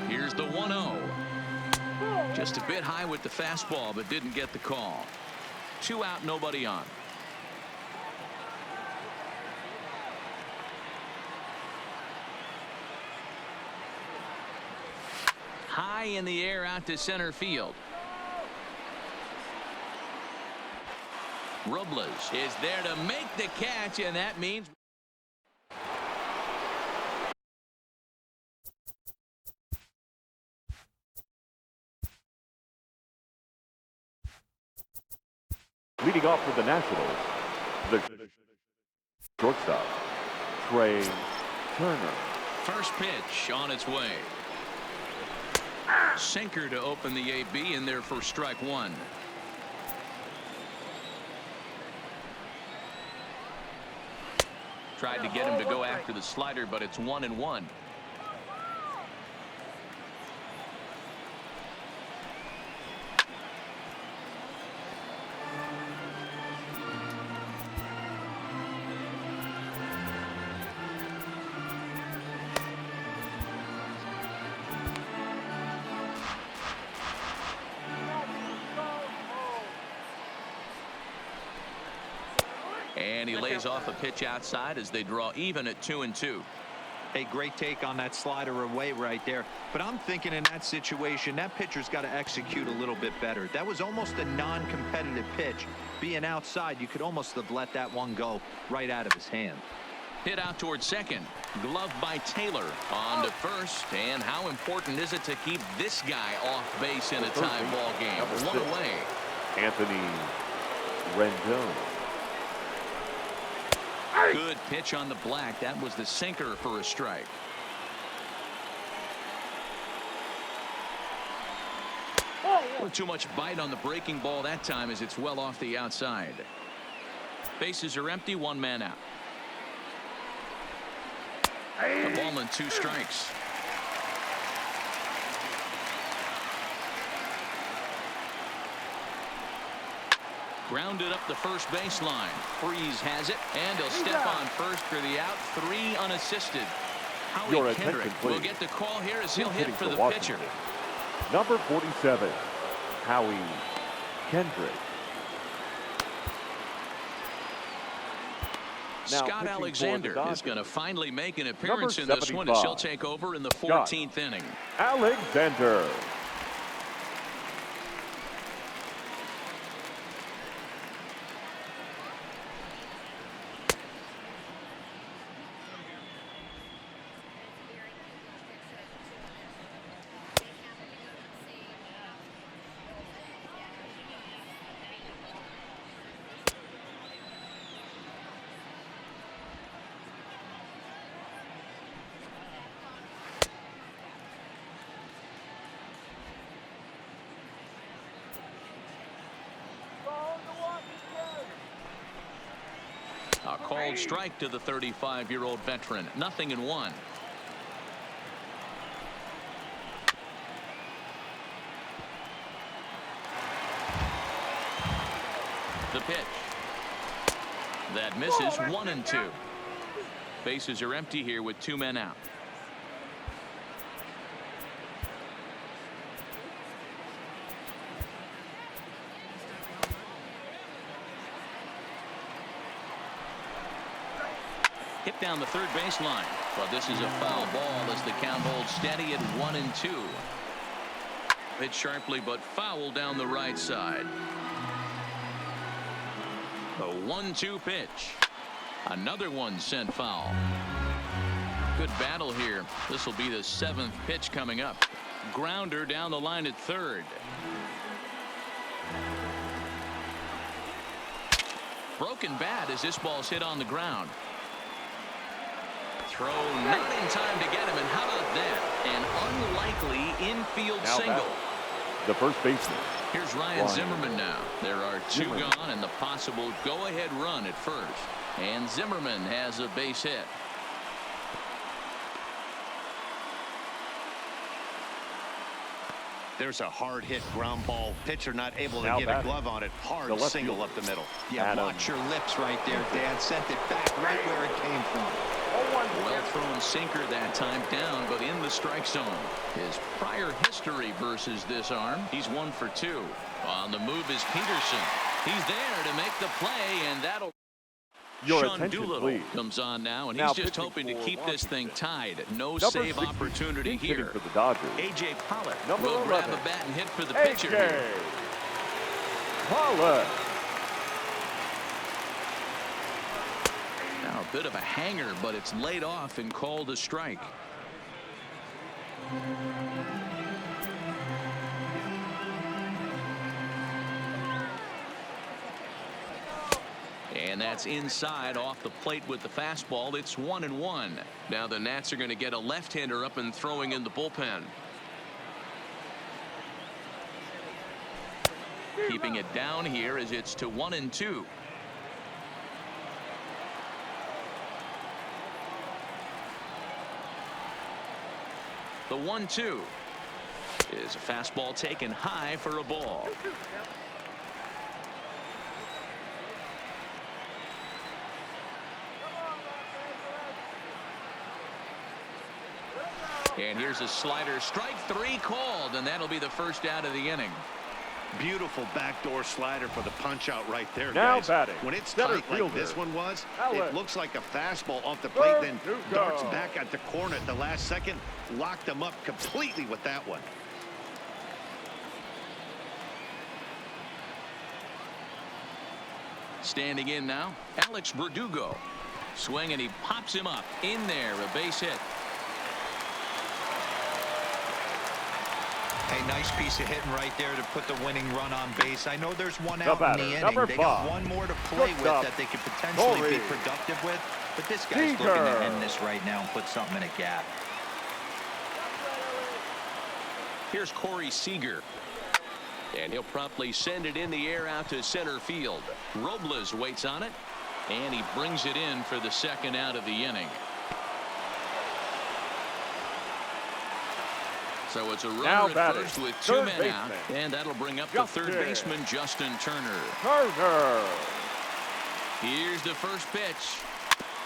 S1: Here's the 1-0. Just a bit high with the fastball, but didn't get the call. 2 out, nobody on. High in the air out to center field. Robles is there to make the catch, and that means
S3: Leading off for the Nationals, the shortstop, Trey Turner.
S1: first pitch on its way. Sinker to open the AB in there for strike one. Tried to get him to go after the slider, but it's 1-1. And he lays off a pitch outside as they draw even at 2-2.
S2: A great take on that slider away right there. But I'm thinking in that situation, that pitcher's got to execute a little bit better. That was almost a non-competitive pitch. Being outside, you could almost have let that one go right out of his hand.
S1: Hit out towards second. Glove by Taylor. On to first. And how important is it to keep this guy off base in a tie ball game? One away.
S3: Anthony Rendon.
S1: Good pitch on the black. That was the sinker for a strike. Not too much bite on the breaking ball that time as it's well off the outside. Bases are empty. 1 man out. A ball and 2 strikes. Grounded up the first baseline. Freeze has it, and he'll step on first for the out. 3 unassisted. Howie Kendrick will get the call here as he'll hit for the pitcher.
S3: Number 47, Howie Kendrick.
S1: Scott Alexander is going to finally make an appearance in this one as he'll take over in the 14th inning.
S3: Alexander.
S1: A called strike to the 35-year-old veteran. 0-1. The pitch. That misses. 1-2. Bases are empty here with 2 men out. Hit down the third baseline, but this is a foul ball as the count holds steady at 1-2. Hit sharply, but foul down the right side. The 1-2 pitch. Another one sent foul. Good battle here. This will be the 7th pitch coming up. Grounder down the line at third. Broken bat as this ball's hit on the ground. Throw not in time to get him, and how about that? An unlikely infield single.
S3: The first baseman.
S1: Here's Ryan Zimmerman now. There are 2 gone and the possible go-ahead run at first. And Zimmerman has a base hit.
S4: There's a hard hit ground ball. Pitcher not able to
S3: Now
S4: get a glove on it. Hard single up the middle.
S2: Yeah, watch your lips right there, Dan. Sent it back right where it came from.
S1: Well thrown sinker that time, down but in the strike zone. His prior history versus this arm, he's 1 for 2. On the move is Peterson. He's there to make the play, and that'll...
S3: Your
S1: Sean
S3: attention,
S1: Doolittle
S3: please.
S1: comes on now, and
S3: Now
S1: he's just
S3: pitching
S1: hoping to
S3: for
S1: keep this thing
S3: Washington.
S1: tied. No
S3: Number
S1: save
S3: 60,
S1: opportunity
S3: he's hitting
S1: here.
S3: for the Dodgers.
S1: A.J. Pollock
S3: Number
S1: will grab
S3: 11,
S1: a bat and hit for the
S3: A.J.
S1: pitcher here.
S3: Pollock.
S1: Now a bit of a hanger, but it's laid off and called a strike. And that's inside off the plate with the fastball. It's 1-1. Now the Nats are going to get a left-hander up and throwing in the bullpen. Keeping it down here as it's to 1-2. The 1-2 is a fastball taken high for a ball. And here's a slider, strike 3 called, and that'll be the first out of the inning.
S4: Beautiful backdoor slider for the punch out right there,
S3: Now
S4: guys.
S3: batting,
S4: When it's
S3: center
S4: tight like
S3: fielder,
S4: this one was,
S3: Alex
S4: it looks like a fastball off the plate, then
S3: Verdugo.
S4: darts back at the corner at the last second. Locked them up completely with that one.
S1: Standing in now, Alex Verdugo. Swing, and he pops him up. In there, a base hit.
S2: A nice piece of hitting right there to put the winning run on base. I know there's one out in
S3: batter,
S2: the inning.
S3: number
S2: They got
S3: 5.
S2: one more to play with
S3: Shortstop,
S2: that they could potentially be
S3: Corey
S2: productive with. But this guy's
S3: Seager.
S2: looking to end this right now and put something in a gap.
S1: Here's Corey Seager. And he'll promptly send it in the air out to center field. Robles waits on it, and he brings it in for the second out of the inning. So it's a
S3: Now
S1: runner at
S3: batting,
S1: first with 2
S3: third
S1: men out,
S3: baseman,
S1: and that'll bring up
S3: Justin.
S1: the third baseman, Justin Turner.
S3: Turner.
S1: Here's the first pitch.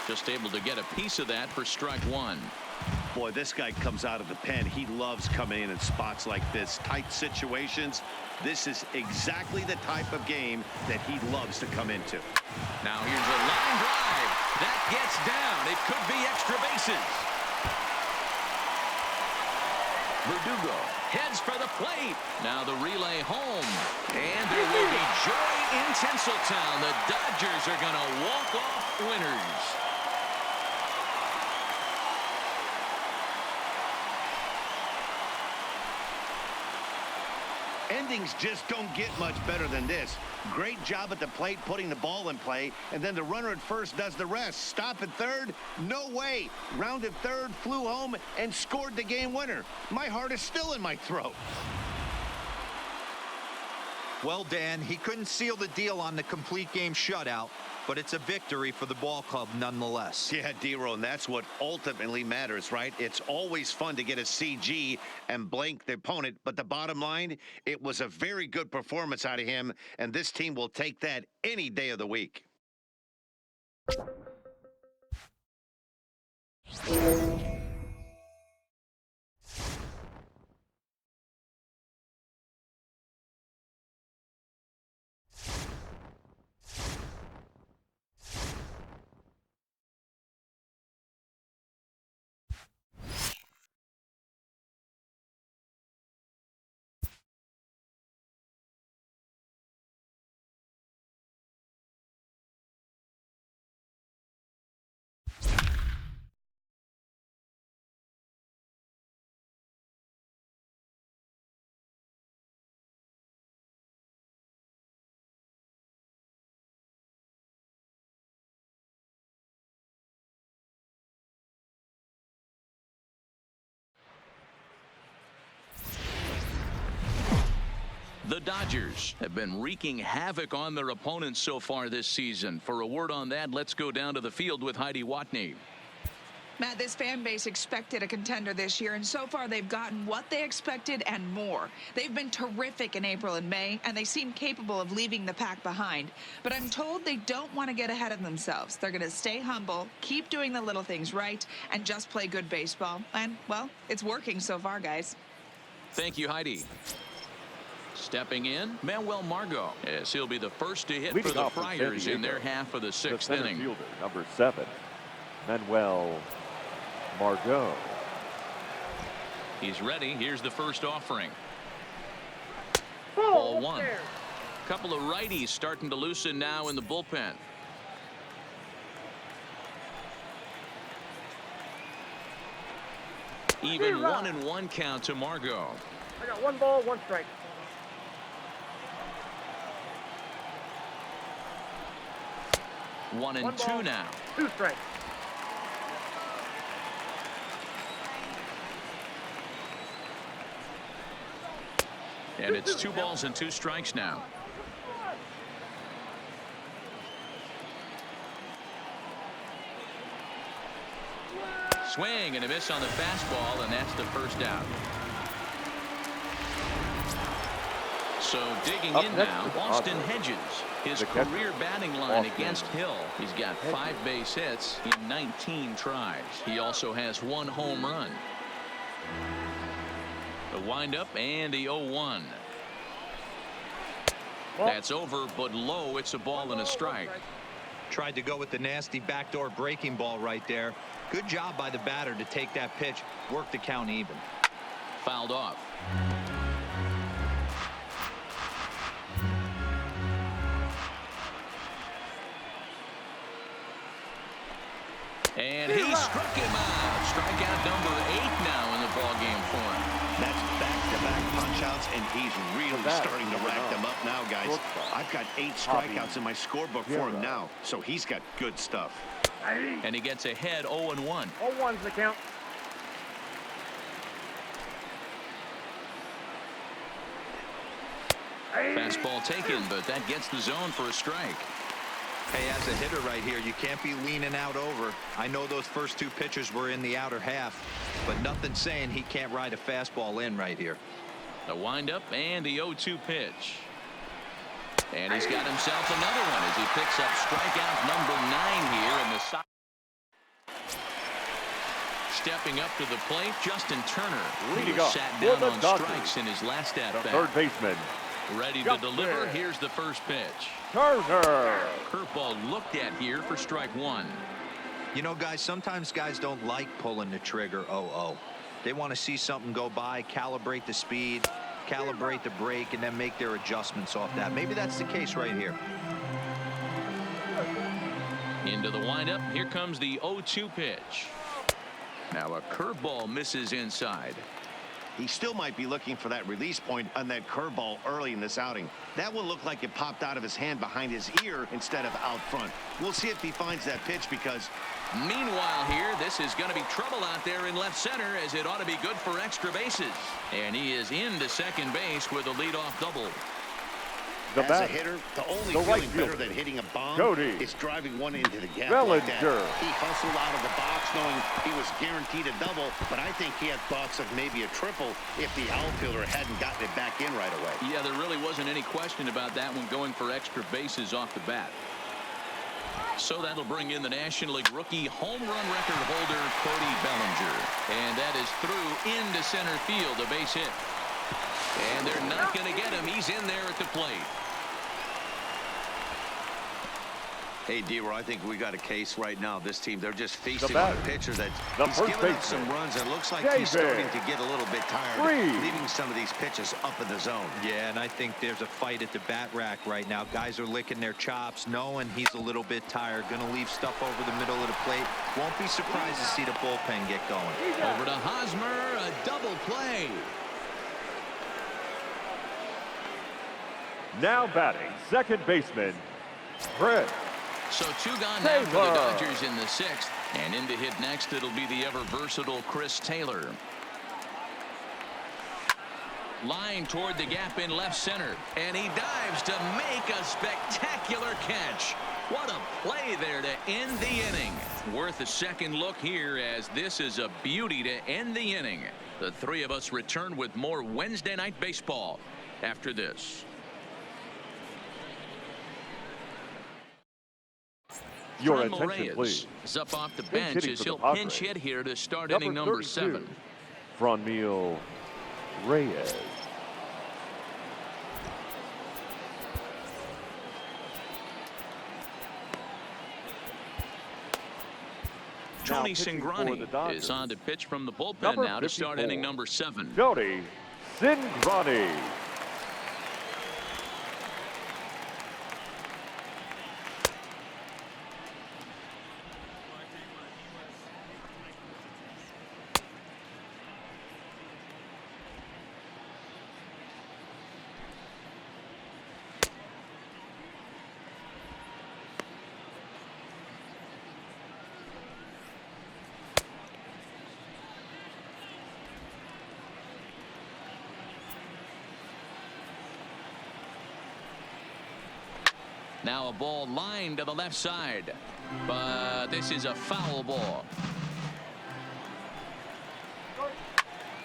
S1: Just able to get a piece of that for strike 1.
S4: Boy, this guy comes out of the pen. He loves coming in spots like this. Tight situations. This is exactly the type of game that he loves to come into.
S1: Now here's a line drive. That gets down. It could be extra bases. Verdugo heads for the plate. Now the relay home. And there will be joy in Tinseltown. The Dodgers are going to walk off winners.
S4: Endings just don't get much better than this. Great job at the plate putting the ball in play, and then the runner at first does the rest. Stop at third? No way. Rounded third, flew home, and scored the game winner. My heart is still in my throat.
S2: Well, Dan, he couldn't seal the deal on the complete game shutout, but it's a victory for the ball club nonetheless.
S4: Yeah, D-Roll, and that's what ultimately matters, right? It's always fun to get a CG and blank the opponent, but the bottom line, it was a very good performance out of him, and this team will take that any day of the week.
S1: The Dodgers have been wreaking havoc on their opponents so far this season. For a word on that, let's go down to the field with Heidi Watney.
S5: Matt, this fan base expected a contender this year, and so far they've gotten what they expected and more. They've been terrific in April and May, and they seem capable of leaving the pack behind. But I'm told they don't want to get ahead of themselves. They're going to stay humble, keep doing the little things right, and just play good baseball. And, well, it's working so far, guys.
S1: Thank you, Heidi. Stepping in, Manuel Margot, as he'll be the first to hit
S3: Leading
S1: for the
S3: off for San
S1: Friars in
S3: Diego,
S1: their half of the
S3: the
S1: sixth
S3: center
S1: inning.
S3: fielder, number 7, Manuel Margot.
S1: He's ready. Here's the first offering. Ball one. Couple of righties starting to loosen now in the bullpen. Even 1-1 count to Margot.
S6: I got 1 ball, 1 strike.
S1: 1-2 now.
S6: 2 strikes.
S1: And it's 2 balls and 2 strikes now. Swing and a miss on the fastball, and that's the first out. So digging
S3: Up
S1: in
S3: next
S1: now,
S3: is
S1: Austin
S3: Osler,
S1: Hedges. His
S3: the catcher.
S1: career batting line
S3: Austin
S1: against Hill. He's got
S3: Hedges.
S1: 5 base hits in 19 tries. He also has 1 home run. The windup and the 0-1. That's over, but low. It's a ball and a strike.
S2: Tried to go with the nasty backdoor breaking ball right there. Good job by the batter to take that pitch, work the count even.
S1: Fouled off. And he struck him out. Strikeout number 8 now in the ballgame for him.
S4: That's back-to-back punch-outs, and he's really starting to rack them up now, guys. I've got 8 strikeouts in my scorebook for him now, so he's got good stuff.
S1: And he gets ahead 0-1.
S6: 0-1's the count.
S1: Fastball taken, but that gets the zone for a strike.
S2: Hey, as a hitter right here, you can't be leaning out over. I know those first 2 pitches were in the outer half, but nothing saying he can't ride a fastball in right here.
S1: The windup and the 0-2 pitch. And he's got himself another one as he picks up strikeout number 9 here in the side. Stepping up to the plate, Justin Turner.
S3: Leading
S1: He was
S3: off
S1: sat
S3: for
S1: down
S3: the
S1: on
S3: Dodgers,
S1: strikes in his last at
S3: the
S1: bat.
S3: third baseman,
S1: Ready to
S3: Justin
S1: deliver. Here's the first pitch.
S3: Turner.
S1: Curveball looked at here for strike 1.
S2: You know, guys, sometimes guys don't like pulling the trigger 0-0. They want to see something go by, calibrate the speed, calibrate the brake, and then make their adjustments off that. Maybe that's the case right here.
S1: Into the windup. Here comes the 0-2 pitch. Now a curveball misses inside.
S4: He still might be looking for that release point on that curveball early in this outing. That one looked like it popped out of his hand behind his ear instead of out front. We'll see if he finds that pitch, because
S1: Meanwhile here, this is going to be trouble out there in left center, as it ought to be good for extra bases. And he is into second base with a leadoff double.
S3: The
S4: as
S3: bat,
S4: a hitter, the only
S3: the right
S4: feeling better
S3: fielder,
S4: than hitting a bomb
S3: Cody
S4: is driving one into the gap
S3: Bellinger.
S4: like that. He hustled out of the box knowing he was guaranteed a double, but I think he had thoughts of maybe a triple if the outfielder hadn't gotten it back in right away.
S1: Yeah, there really wasn't any question about that one, going for extra bases off the bat. So that'll bring in the National League rookie home run record holder, Cody Bellinger. And that is through into center field, a base hit. And they're not going to get him. He's in there at the plate.
S7: Hey, D-Roy, I think we got a case right now. This team, they're just feasting
S3: batter,
S7: on a pitcher that
S3: the
S7: he's
S3: first
S7: giving up
S3: baseman,
S7: some runs, and it looks like
S3: David.
S7: he's starting to get a little bit tired,
S3: Reed.
S7: leaving some of these pitches up in the zone.
S2: Yeah, and I think there's a fight at the bat rack right now. Guys are licking their chops, knowing he's a little bit tired. Going to leave stuff over the middle of the plate. Won't be surprised to see the bullpen get going.
S1: Over to Hosmer, a double play.
S3: now batting, second baseman, Fred.
S1: So 2 gone now for the Dodgers in the 6th. And in to hit next, it'll be the ever versatile Chris Taylor. Line toward the gap in left center. And he dives to make a spectacular catch. What a play there to end the inning. Worth a second look here, as this is a beauty to end the inning. The three of us return with more Wednesday Night Baseball after this.
S3: Your
S1: Fran
S3: attention,
S1: Reyes
S3: please.
S1: is up off the
S3: Pinch
S1: bench
S3: hitting
S1: as
S3: for the
S1: he'll
S3: Padres.
S1: pinch hit here to start inning number
S3: 32,
S1: 7.
S3: Franmil Reyes.
S1: Tony
S3: pitching for the
S1: Cingrani
S3: Dodgers.
S1: is on to pitch from the bullpen
S3: Number
S1: now to start
S3: 54.
S1: inning number 7.
S3: Tony Cingrani.
S1: Now a ball lined to the left side, but this is a foul ball.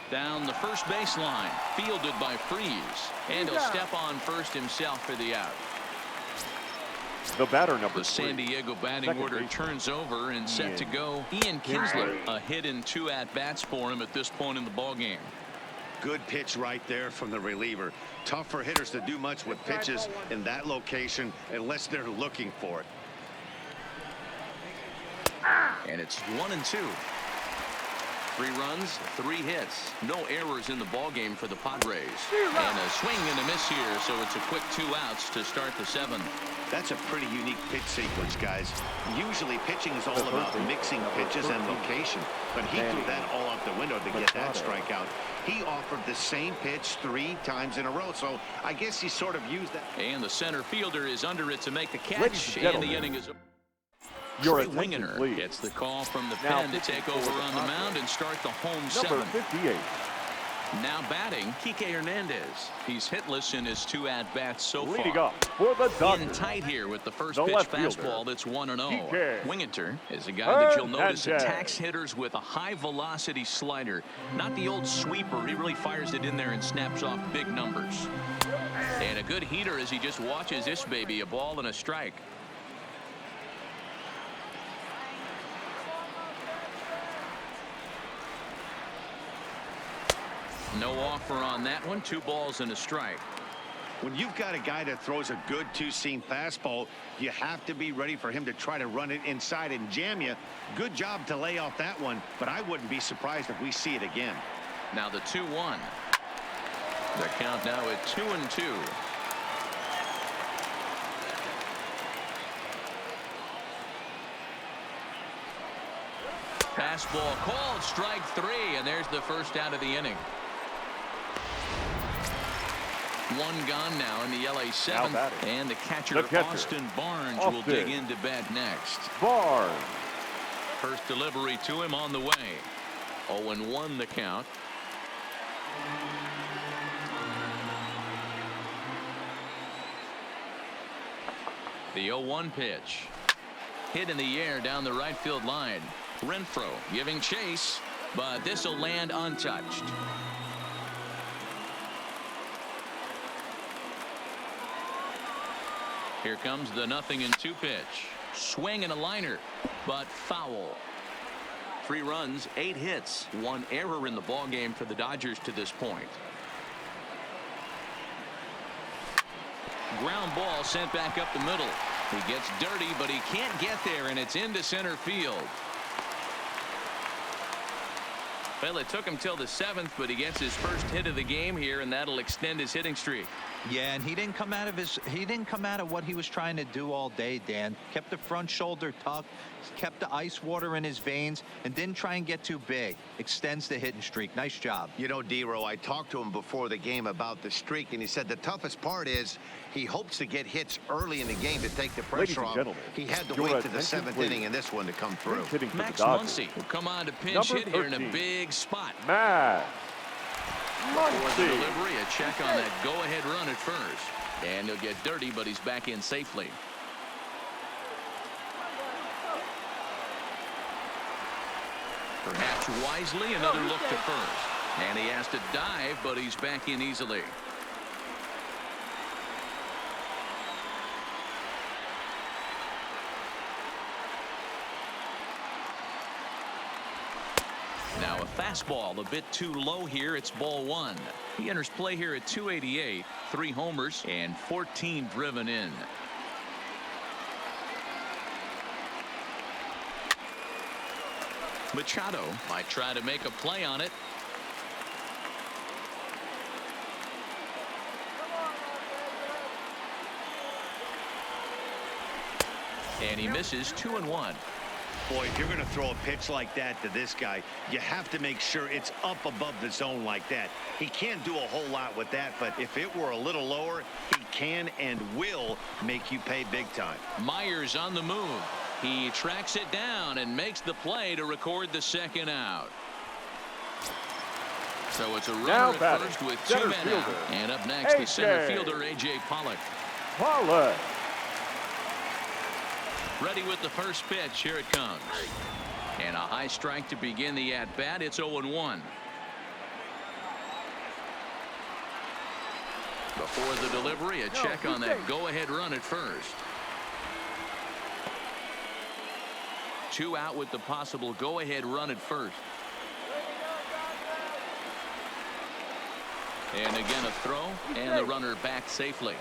S1: Down the first base line, fielded by Freeze, and he'll step on first himself for the out.
S3: The batter, number
S1: The San
S3: 3.
S1: Diego batting
S3: Second
S1: order
S3: baseman.
S1: turns over and set to go. Ian Kinsler, a hit in 2 at-bats for him at this point in the ballgame.
S4: Good pitch right there from the reliever. Tough for hitters to do much with pitches in that location unless they're looking for it.
S1: And it's 1-2. 3 runs, 3 hits, no errors in the ballgame for the Padres. And a swing and a miss here, so it's a quick 2 outs to start the 7th.
S4: That's a pretty unique pitch sequence, guys. Usually pitching is all about mixing pitches and location, but he threw that all out the window to get that strikeout. He offered the same pitch 3 times in a row, so I guess he sort of used that.
S1: And the center fielder is under it to make the
S3: Ladies
S1: catch,
S3: and
S1: and the
S3: gentlemen,
S1: inning is over.
S3: Your
S1: Trey
S3: attention,
S1: Wingener
S3: please.
S1: gets the call from the
S3: Now
S1: pen to take
S3: pitching
S1: over
S3: for the
S1: on the
S3: Padres.
S1: mound and start the home
S3: Number
S1: 7th.
S3: 58.
S1: Now batting, Kike Hernandez. He's hitless in his 2 at-bats so
S3: Leading
S1: far.
S3: up for the
S1: In
S3: Dodgers.
S1: tight here with the first
S3: The
S1: pitch
S3: left fielder,
S1: fastball that's 1-0.
S3: Kike
S1: Wingeter is a guy that you'll notice
S3: Hernandez.
S1: attacks hitters with a high velocity slider. Not the old sweeper. He really fires it in there and snaps off big numbers. And a good heater as he just watches this baby, a ball and a strike. No offer on that one. 2 balls and a strike.
S4: When you've got a guy that throws a good 2-seam fastball, you have to be ready for him to try to run it inside and jam you. Good job to lay off that one, but I wouldn't be surprised if we see it again.
S1: Now the 2-1. The count now at 2-2. Fastball called, strike 3, and there's the first out of the inning. 1 gone now in the LA 7th,
S3: batting.
S1: and the catcher,
S3: Austin
S1: Austin Barnes will dig into bat next.
S3: Barnes.
S1: First delivery to him on the way. 0-1 the count. The 0-1 pitch. Hit in the air down the right field line. Renfroe giving chase, but this will land untouched. Here comes the 0-2 pitch. Swing and a liner, but foul. 3 runs, 8 hits, 1 error in the ballgame for the Dodgers to this point. Ground ball sent back up the middle. He gets dirty, but he can't get there, and it's into center field. Well, it took him till the 7th, but he gets his first hit of the game here, and that'll extend his hitting streak.
S2: Yeah, and he didn't come out of what he was trying to do all day, Dan. Kept the front shoulder tucked, kept the ice water in his veins, and didn't try and get too big. Extends the hitting streak. Nice job.
S7: You know, D-Row, I talked to him before the game about the streak, and he said the toughest part is he hopes to get hits early in the game to take the
S3: Ladies
S7: pressure
S3: and
S7: off.
S3: gentlemen,
S7: He had to
S3: your
S7: wait to the
S3: attention,
S7: 7th
S3: please.
S7: inning in this one to come through.
S3: Hitting for
S1: Max
S3: the Dodgers.
S1: Muncy will come on to pinch
S3: Number
S1: hit here in a
S3: 13.
S1: big spot.
S3: Max
S1: Before the delivery, a check on that go-ahead run at first. And he'll get dirty, but he's back in safely. Perhaps wisely, another look to first. And he has to dive, but he's back in easily. Now a fastball a bit too low here. It's ball one. He enters play here at 288, 3 homers and 14 driven in. Machado might try to make a play on it. And he misses 2-1.
S4: Boy, if you're going to throw a pitch like that to this guy, you have to make sure it's up above the zone like that. He can't do a whole lot with that, but if it were a little lower, he can and will make you pay big time.
S1: Myers on the move. He tracks it down and makes the play to record the second out. So it's a runner at first with 2 men out. And up next, the center fielder, A.J. Pollock. Ready with the first pitch. Here it comes. And a high strike to begin the at-bat. It's 0-1. Before the delivery, a check on that go-ahead run at first. 2 out with the possible go-ahead run at first. And again a throw, and the runner back safely.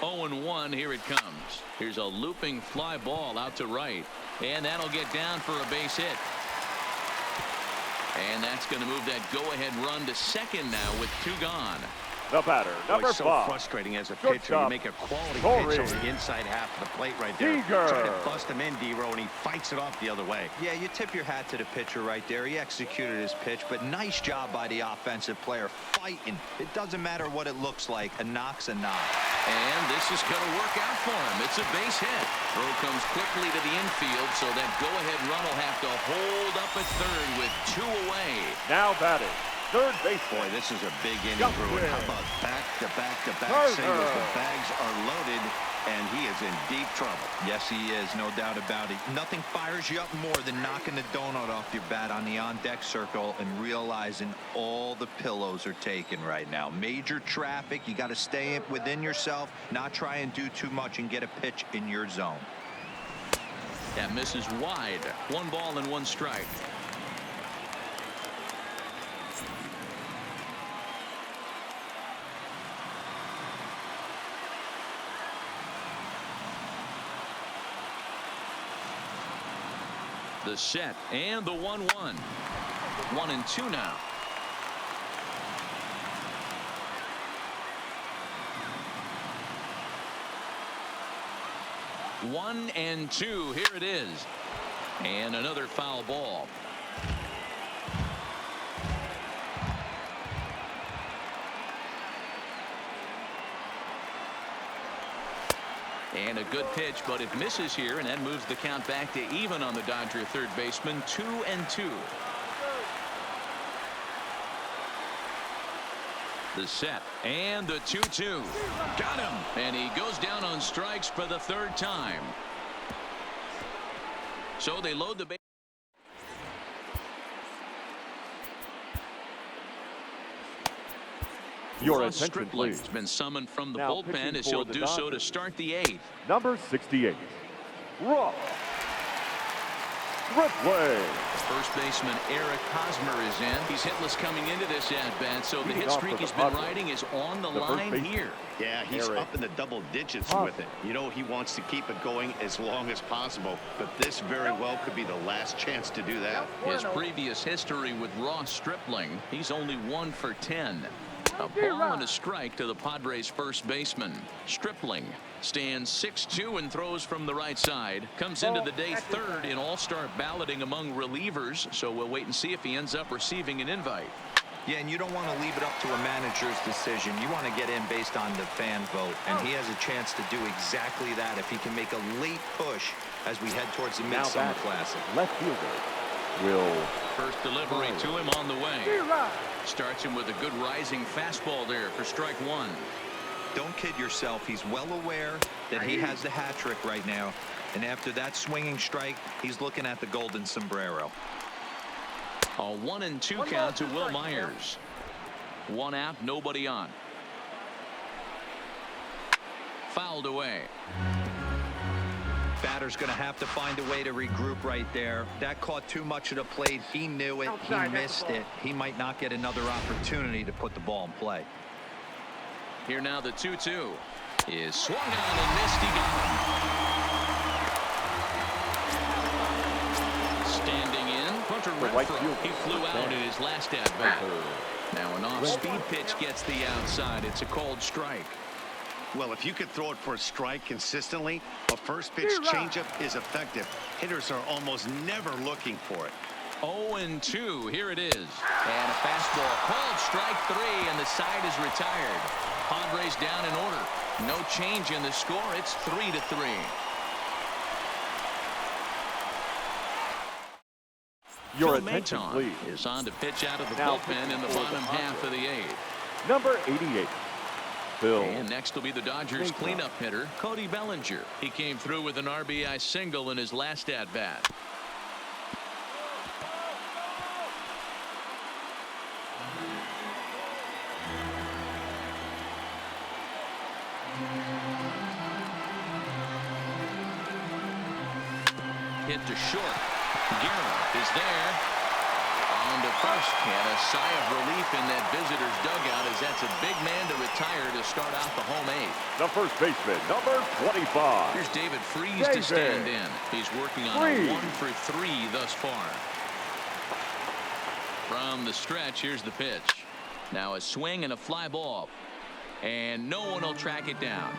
S1: Oh, and 1. Here it comes. Here's a looping fly ball out to right, and that'll get down for a base hit. And that's going to move that go-ahead run to second now with 2 gone.
S3: The batter, number 5.
S4: So frustrating as a pitcher. You make a quality pitch on the inside half of the plate right there. Try to bust him in, D-Row, and he fights it off the other way.
S2: Yeah, you tip your hat to the pitcher right there. He executed his pitch, but nice job by the offensive player fighting. It doesn't matter what it looks like. A knock's a knock.
S1: And this is going to work out for him. It's a base hit. Throw comes quickly to the infield, so that go-ahead run will have to hold up at third with 2 away.
S3: Now batting, third base.
S4: Boy, this is a big inning, Bruin. How about back-to-back-to-back singles? The bags are loaded, and he is in deep trouble.
S2: Yes, he is, no doubt about it. Nothing fires you up more than knocking the donut off your bat on the on-deck circle and realizing all the pillows are taken right now. Major traffic. You got to stay within yourself, not try and do too much and get a pitch in your zone.
S1: That misses wide. 1 ball and 1 strike. The set and the 1-1. 1-2 now. One and 2. Here it is. And another foul ball. And a good pitch, but it misses here, and that moves the count back to even on the Dodger third baseman. 2-2. The set and the 2-2. Got him, and he goes down on strikes for the 3rd time. So they load the base.
S3: Your attention, please.
S1: Has been summoned from the
S3: Now
S1: bullpen as he'll do so to start the 8th.
S3: Number 68, Ross Ripley.
S1: First baseman Eric Hosmer is in. He's hitless coming into this at-bat, so the hit streak he's been riding is on the line here.
S4: Yeah, he's up in the double digits with it. You know, he wants to keep it going as long as possible, but this very well could be the last chance to do that.
S1: His previous history with Ross Stripling, he's only 1 for 10. A ball and a strike to the Padres' first baseman. Stripling stands 6'2" and throws from the right side. Comes into the day 3rd in all-star balloting among relievers, so we'll wait and see if he ends up receiving an invite.
S2: Yeah, and you don't want to leave it up to a manager's decision. You want to get in based on the fan vote, and he has a chance to do exactly that if he can make a late push as we head towards the Midsummer Classic.
S3: Left fielder will
S1: First delivery to him on the way. Starts him with a good rising fastball there for strike one.
S2: Don't kid yourself. He's well aware that he has the hat trick right now, and after that swinging strike, he's looking at the golden sombrero.
S1: A 1-2 count to Will Myers. One out, nobody on. Fouled away.
S2: Batter's going to have to find a way to regroup right there. That caught too much of the plate. He knew it. He missed it. He might not get another opportunity to put the ball in play.
S1: Here now the 2-2 is swung on and missed. He got him. Standing in, Hunter Renfroe. He flew out in his last at bat. Now an off-speed pitch gets the outside. It's a called strike.
S4: Well, if you could throw it for a strike consistently, a first pitch changeup is effective. Hitters are almost never looking for it.
S1: 0-2. Here it is. And a fastball called strike three, and the side is retired. Padres down in order. No change in the score. It's 3-3.
S3: your
S1: Phil
S3: attention,
S1: Maton
S3: please.
S1: is on to pitch out of the
S3: Now
S1: bullpen in the
S3: for the
S1: bottom half of the eighth.
S3: Number 88, Phil.
S1: And next will be the Dodgers cleanup hitter, Cody Bellinger. He came through with an RBI single in his last at-bat. Hit to short. Guerra is there. On to first, and a sigh of relief in that visitor's dugout as that's a big man to retire to start out the home eighth.
S3: The first baseman, number 25.
S1: Here's David Freese to stand in. He's working on a 1-for-3 thus far. From the stretch, here's the pitch. Now a swing and a fly ball. And no one will track it down.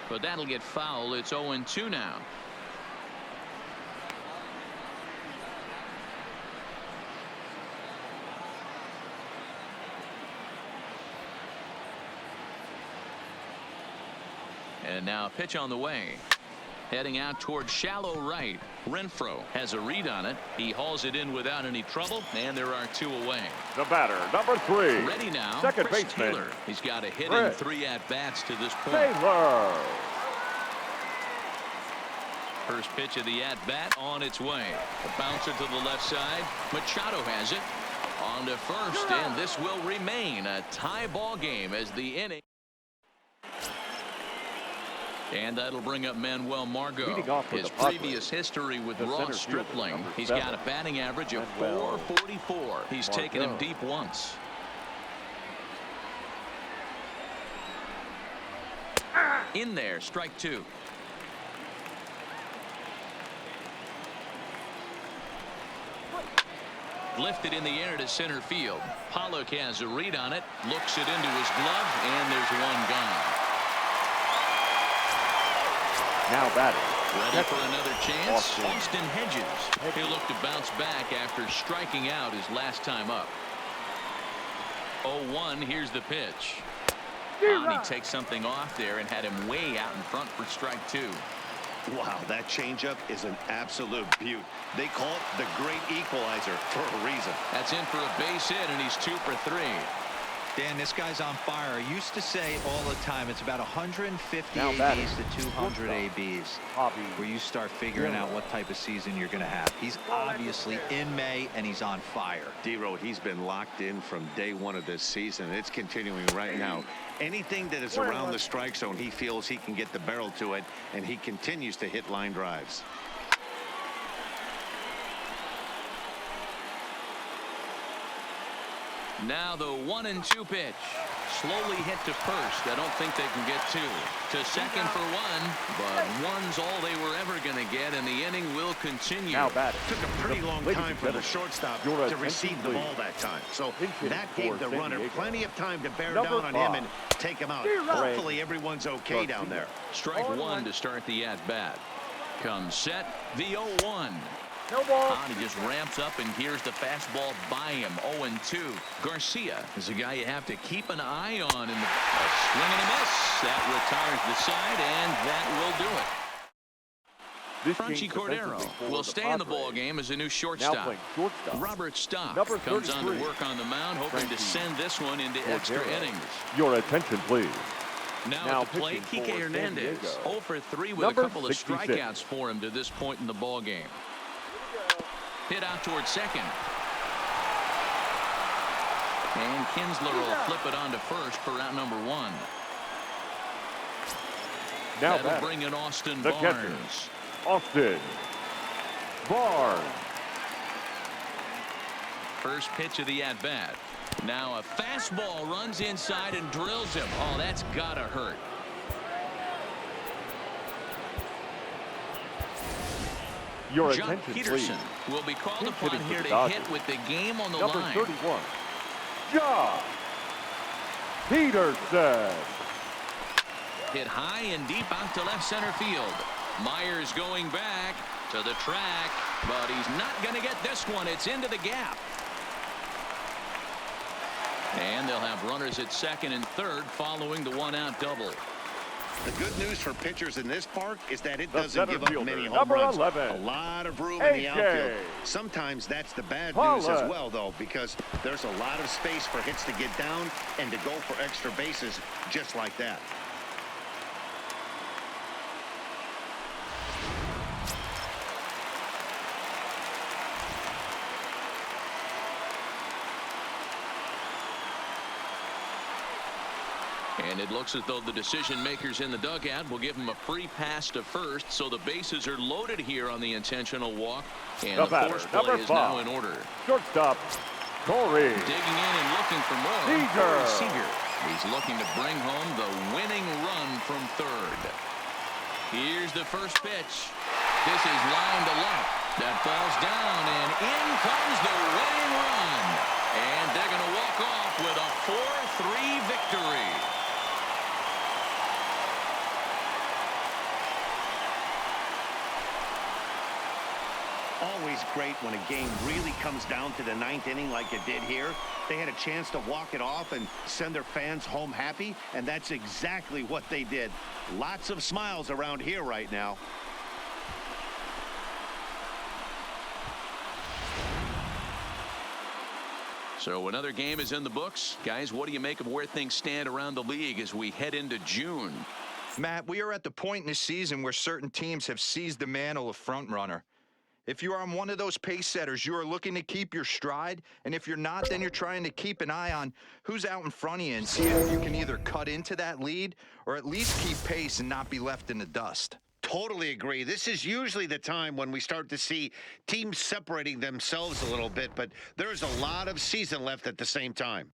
S1: But that'll get foul. It's 0-2 now. And now a pitch on the way. Heading out towards shallow right. Renfroe has a read on it. He hauls it in without any trouble, and there are two away.
S3: The batter, number 3.
S1: Ready now,
S3: second
S1: Chris
S3: baseman.
S1: Taylor. He's got a hit in 3 at-bats to this point.
S3: Taylor.
S1: First pitch of the at-bat on its way. A bouncer to the left side. Machado has it. On to first, and this will remain a tie ball game as the inning. And that'll bring up Manuel Margot. His previous history with Ross Stripling. He's got a batting average of .444. He's taken him deep once. In there, strike 2. Lifted in the air to center field. Pollock has a read on it. Looks it into his glove, and there's one gone.
S3: Now batting.
S1: Ready for another chance. Austin Hedges. He'll look to bounce back after striking out his last time up. 0-1. Here's the pitch. He takes something off there and had him way out in front for strike 2.
S4: Wow, that changeup is an absolute beaut. They call it the great equalizer for a reason.
S1: That's in for a base hit, and he's 2 for 3.
S2: Dan, this guy's on fire. I used to say all the time it's about 150
S3: Now
S2: ABs to 200 ABs
S3: Hobby.
S2: where you start figuring out what type of season you're going to have. He's obviously in May, and he's on fire.
S4: D-Road, he's been locked in from day 1 of this season. It's continuing right now. Anything that is around the strike zone, he feels he can get the barrel to it, and he continues to hit line drives.
S1: Now the 1-2 pitch. Slowly hit to first. I don't think they can get two. To second for one, but one's all they were ever going to get, and the inning will continue.
S3: Now batting.
S4: Took a pretty long time for the shortstop to receive the ball that time. So that gave the runner plenty of time to bear down on him and take him out. Hopefully everyone's okay down there.
S1: Strike one to start the at-bat. Comes set, the 0-1.
S6: No ball.
S1: He just ramps up, and here's the fastball by him. 0-2. Garcia is a guy you have to keep an eye on. In a swing and a miss. That retires the side, and that will do it. Franchi Cordero will stay in the ball game as a new shortstop. Robert Stock comes on to work on the mound, hoping to send this one into extra innings.
S3: Your attention, please.
S1: Now at the plate, Kike Hernandez. 0 for 3 with a couple of strikeouts for him to this point in the ball game. Hit out towards second. And Kinsler will flip it on to first for out number 1.
S3: Now
S1: that'll bring in Austin
S3: the
S1: Barnes.
S3: Catcher, Austin Barnes.
S1: First pitch of the at-bat. Now a fastball runs inside and drills him. Oh, that's gotta hurt.
S3: Your
S1: John
S3: attention,
S1: Peterson
S3: please.
S1: will be called
S3: He's
S1: upon
S3: hitting
S1: here
S3: for the
S1: to
S3: Dodgers.
S1: hit with the game on the
S3: Number
S1: line.
S3: 31, John Peterson.
S1: Hit high and deep out to left center field. Myers going back to the track, but he's not going to get this one. It's into the gap. And they'll have runners at second and third following the one-out double.
S4: The good news for pitchers in this park is that it
S3: The
S4: doesn't
S3: center
S4: give up
S3: fielder,
S4: many home
S3: number
S4: runs.
S3: 11,
S4: A lot of room in the
S3: AJ
S4: outfield. Sometimes that's the bad news as well, though, because there's a lot of space for hits to get down and to go for extra bases just like that.
S1: And it looks as though the decision makers in the dugout will give him a free pass to first, so the bases are loaded here on the intentional walk, and the force play is now in order.
S3: Shortstop, Corey.
S1: Digging in and looking for more.
S3: Seager.
S1: Seager. He's looking to bring home the winning run from third. Here's the first pitch. This is line to left. That falls down, and in comes the winning run. And they're going to walk off with a 4-3 victory.
S4: Always great when a game really comes down to the ninth inning like it did here. They had a chance to walk it off and send their fans home happy, and that's exactly what they did. Lots of smiles around here right now.
S1: So another game is in the books. Guys, what do you make of where things stand around the league as we head into June?
S2: Matt, we are at the point in the season where certain teams have seized the mantle of frontrunner. If you are on one of those pace setters, you are looking to keep your stride, and if you're not, then you're trying to keep an eye on who's out in front of you and see if you can either cut into that lead or at least keep pace and not be left in the dust.
S4: Totally agree. This is usually the time when we start to see teams separating themselves a little bit, but there's a lot of season left at the same time.